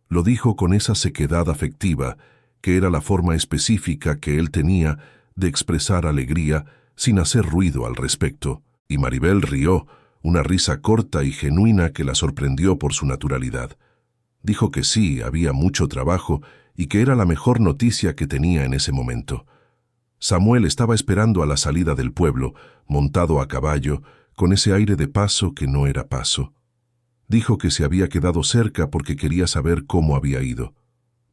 Lo dijo con esa sequedad afectiva, que era la forma específica que él tenía de expresar alegría sin hacer ruido al respecto, y Maribel rió, una risa corta y genuina que la sorprendió por su naturalidad. Dijo que sí, había mucho trabajo y que era la mejor noticia que tenía en ese momento. Samuel estaba esperando a la salida del pueblo, montado a caballo, con ese aire de paso que no era paso. Dijo que se había quedado cerca porque quería saber cómo había ido.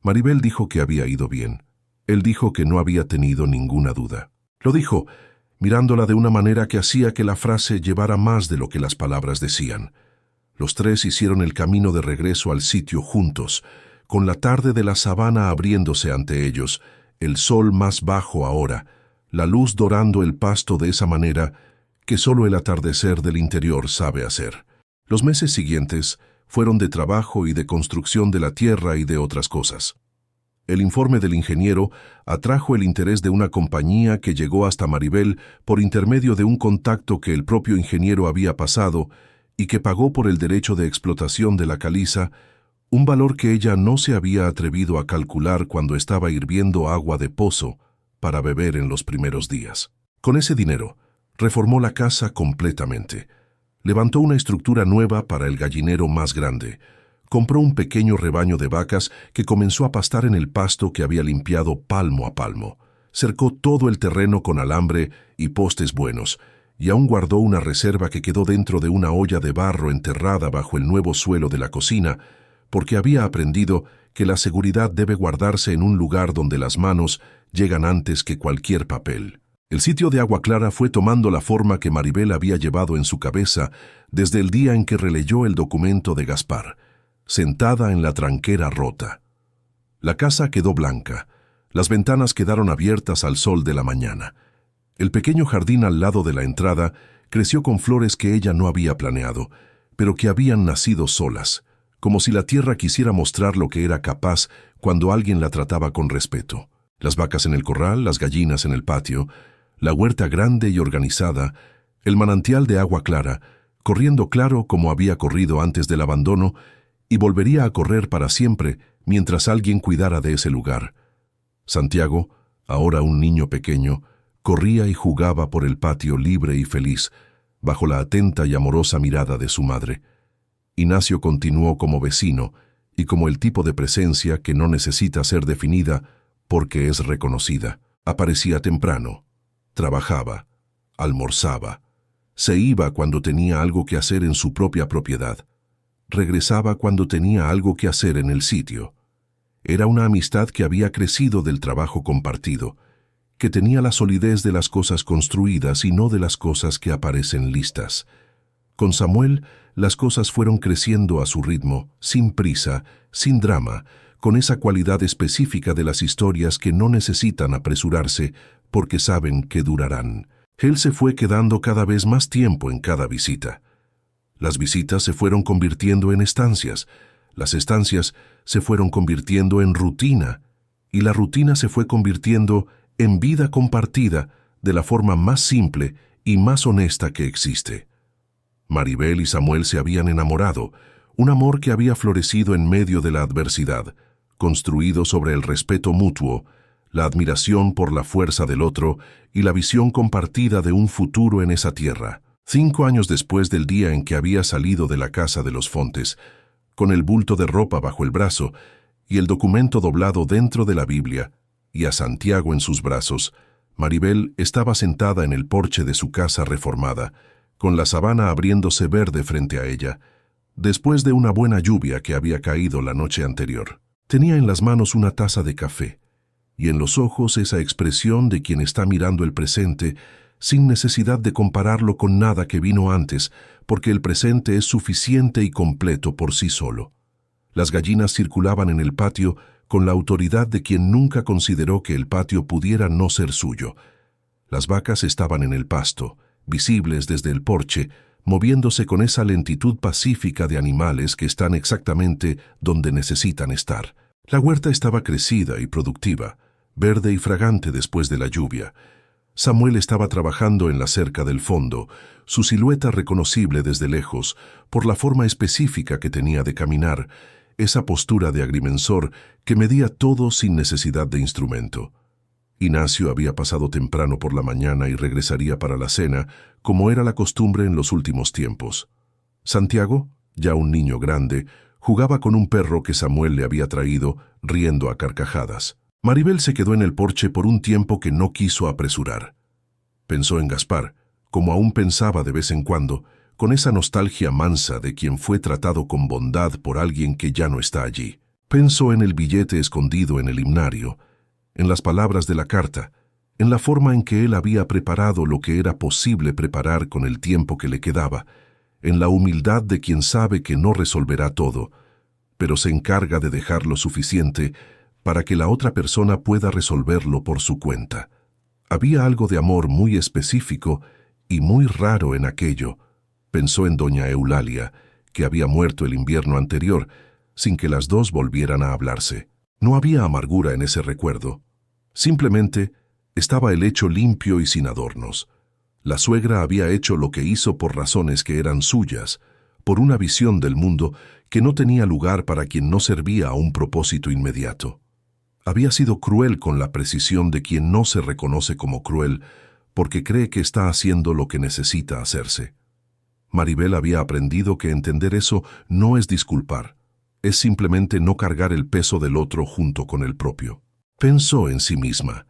Maribel dijo que había ido bien. Él dijo que no había tenido ninguna duda. Lo dijo, mirándola de una manera que hacía que la frase llevara más de lo que las palabras decían. Los tres hicieron el camino de regreso al sitio juntos, con la tarde de la sabana abriéndose ante ellos, el sol más bajo ahora, la luz dorando el pasto de esa manera que solo el atardecer del interior sabe hacer. Los meses siguientes fueron de trabajo y de construcción de la tierra y de otras cosas. El informe del ingeniero atrajo el interés de una compañía que llegó hasta Maribel por intermedio de un contacto que el propio ingeniero había pasado y que pagó por el derecho de explotación de la caliza, un valor que ella no se había atrevido a calcular cuando estaba hirviendo agua de pozo para beber en los primeros días. Con ese dinero, reformó la casa completamente. Levantó una estructura nueva para el gallinero más grande. Compró un pequeño rebaño de vacas que comenzó a pastar en el pasto que había limpiado palmo a palmo. Cercó todo el terreno con alambre y postes buenos, y aún guardó una reserva que quedó dentro de una olla de barro enterrada bajo el nuevo suelo de la cocina, porque había aprendido que la seguridad debe guardarse en un lugar donde las manos llegan antes que cualquier papel. El sitio de Agua Clara fue tomando la forma que Maribel había llevado en su cabeza desde el día en que releyó el documento de Gaspar, sentada en la tranquera rota. La casa quedó blanca, las ventanas quedaron abiertas al sol de la mañana. El pequeño jardín al lado de la entrada creció con flores que ella no había planeado, pero que habían nacido solas, como si la tierra quisiera mostrar lo que era capaz cuando alguien la trataba con respeto. Las vacas en el corral, las gallinas en el patio, la huerta grande y organizada, el manantial de agua clara, corriendo claro como había corrido antes del abandono, y volvería a correr para siempre mientras alguien cuidara de ese lugar. Santiago, ahora un niño pequeño, corría y jugaba por el patio libre y feliz, bajo la atenta y amorosa mirada de su madre. Ignacio continuó como vecino y como el tipo de presencia que no necesita ser definida porque es reconocida. Aparecía temprano, trabajaba, almorzaba, se iba cuando tenía algo que hacer en su propia propiedad, regresaba cuando tenía algo que hacer en el sitio. Era una amistad que había crecido del trabajo compartido, que tenía la solidez de las cosas construidas y no de las cosas que aparecen listas. Con Samuel, las cosas fueron creciendo a su ritmo, sin prisa, sin drama, con esa cualidad específica de las historias que no necesitan apresurarse porque saben que durarán. Él se fue quedando cada vez más tiempo en cada visita. Las visitas se fueron convirtiendo en estancias, las estancias se fueron convirtiendo en rutina, y la rutina se fue convirtiendo en vida compartida de la forma más simple y más honesta que existe. Maribel y Samuel se habían enamorado, un amor que había florecido en medio de la adversidad, construido sobre el respeto mutuo, la admiración por la fuerza del otro y la visión compartida de un futuro en esa tierra. 5 años después del día en que había salido de la casa de los Fontes, con el bulto de ropa bajo el brazo y el documento doblado dentro de la Biblia, y a Santiago en sus brazos, Maribel estaba sentada en el porche de su casa reformada, con la sabana abriéndose verde frente a ella, después de una buena lluvia que había caído la noche anterior. Tenía en las manos una taza de café, y en los ojos esa expresión de quien está mirando el presente sin necesidad de compararlo con nada que vino antes, porque el presente es suficiente y completo por sí solo. Las gallinas circulaban en el patio con la autoridad de quien nunca consideró que el patio pudiera no ser suyo. Las vacas estaban en el pasto, visibles desde el porche, moviéndose con esa lentitud pacífica de animales que están exactamente donde necesitan estar. La huerta estaba crecida y productiva, verde y fragante después de la lluvia. Samuel estaba trabajando en la cerca del fondo, su silueta reconocible desde lejos por la forma específica que tenía de caminar, esa postura de agrimensor que medía todo sin necesidad de instrumento. Ignacio había pasado temprano por la mañana y regresaría para la cena, como era la costumbre en los últimos tiempos. Santiago, ya un niño grande, jugaba con un perro que Samuel le había traído, riendo a carcajadas. Maribel se quedó en el porche por un tiempo que no quiso apresurar. Pensó en Gaspar, como aún pensaba de vez en cuando, con esa nostalgia mansa de quien fue tratado con bondad por alguien que ya no está allí. Pensó en el billete escondido en el himnario, en las palabras de la carta, en la forma en que él había preparado lo que era posible preparar con el tiempo que le quedaba, en la humildad de quien sabe que no resolverá todo, pero se encarga de dejar lo suficiente para que la otra persona pueda resolverlo por su cuenta. Había algo de amor muy específico y muy raro en aquello. Pensó en doña Eulalia, que había muerto el invierno anterior, sin que las dos volvieran a hablarse. No había amargura en ese recuerdo. Simplemente estaba el hecho limpio y sin adornos. La suegra había hecho lo que hizo por razones que eran suyas, por una visión del mundo que no tenía lugar para quien no servía a un propósito inmediato. Había sido cruel con la precisión de quien no se reconoce como cruel porque cree que está haciendo lo que necesita hacerse. Maribel había aprendido que entender eso no es disculpar, es simplemente no cargar el peso del otro junto con el propio. Pensó en sí misma,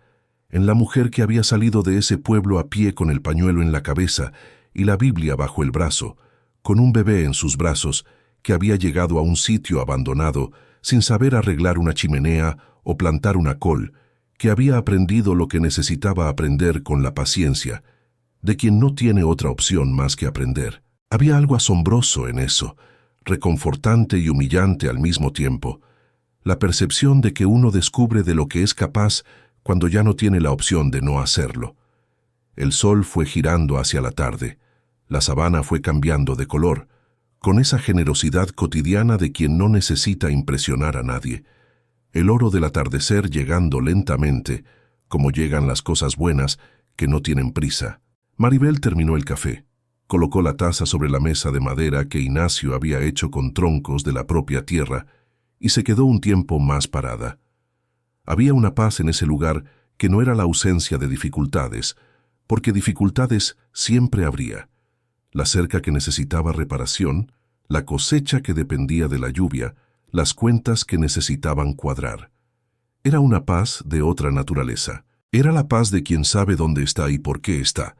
en la mujer que había salido de ese pueblo a pie con el pañuelo en la cabeza y la Biblia bajo el brazo, con un bebé en sus brazos, que había llegado a un sitio abandonado sin saber arreglar una chimenea o plantar una col, que había aprendido lo que necesitaba aprender con la paciencia, de quien no tiene otra opción más que aprender. Había algo asombroso en eso, reconfortante y humillante al mismo tiempo, la percepción de que uno descubre de lo que es capaz cuando ya no tiene la opción de no hacerlo. El sol fue girando hacia la tarde, la sabana fue cambiando de color, con esa generosidad cotidiana de quien no necesita impresionar a nadie. El oro del atardecer llegando lentamente, como llegan las cosas buenas que no tienen prisa. Maribel terminó el café, colocó la taza sobre la mesa de madera que Ignacio había hecho con troncos de la propia tierra y se quedó un tiempo más parada. Había una paz en ese lugar que no era la ausencia de dificultades, porque dificultades siempre habría. La cerca que necesitaba reparación, la cosecha que dependía de la lluvia, las cuentas que necesitaban cuadrar. Era una paz de otra naturaleza. Era la paz de quien sabe dónde está y por qué está,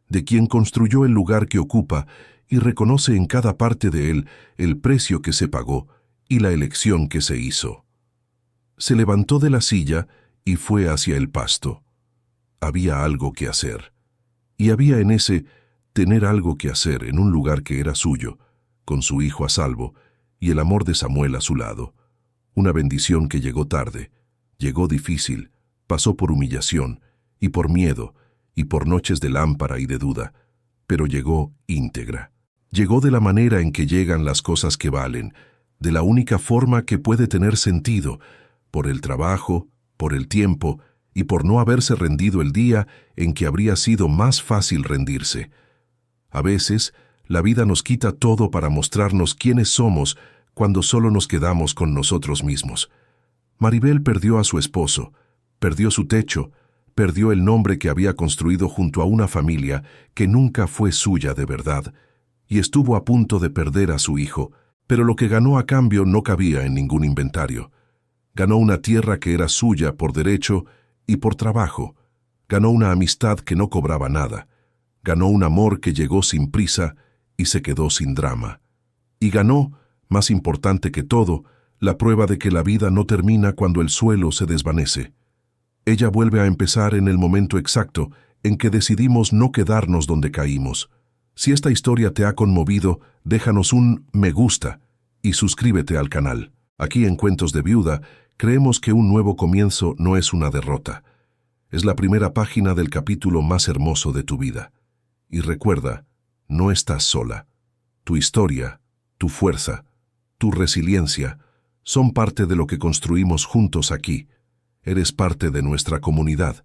de quien construyó el lugar que ocupa y reconoce en cada parte de él el precio que se pagó y la elección que se hizo. Se levantó de la silla y fue hacia el pasto. Había algo que hacer. Y había en ese tener algo que hacer en un lugar que era suyo, con su hijo a salvo y el amor de Samuel a su lado. Una bendición que llegó tarde, llegó difícil, pasó por humillación y por miedo y por noches de lámpara y de duda, pero llegó íntegra. Llegó de la manera en que llegan las cosas que valen, de la única forma que puede tener sentido, por el trabajo, por el tiempo y por no haberse rendido el día en que habría sido más fácil rendirse. A veces, la vida nos quita todo para mostrarnos quiénes somos cuando solo nos quedamos con nosotros mismos. Maribel perdió a su esposo, perdió su techo, perdió el nombre que había construido junto a una familia que nunca fue suya de verdad, y estuvo a punto de perder a su hijo, pero lo que ganó a cambio no cabía en ningún inventario. Ganó una tierra que era suya por derecho y por trabajo. Ganó una amistad que no cobraba nada. Ganó un amor que llegó sin prisa y se quedó sin drama. Y ganó, más importante que todo, la prueba de que la vida no termina cuando el suelo se desvanece. Ella vuelve a empezar en el momento exacto en que decidimos no quedarnos donde caímos. Si esta historia te ha conmovido, déjanos un me gusta y suscríbete al canal. Aquí en Cuentos de Viuda, creemos que un nuevo comienzo no es una derrota. Es la primera página del capítulo más hermoso de tu vida. Y recuerda, no estás sola. Tu historia, tu fuerza, tu resiliencia, son parte de lo que construimos juntos aquí. Eres parte de nuestra comunidad.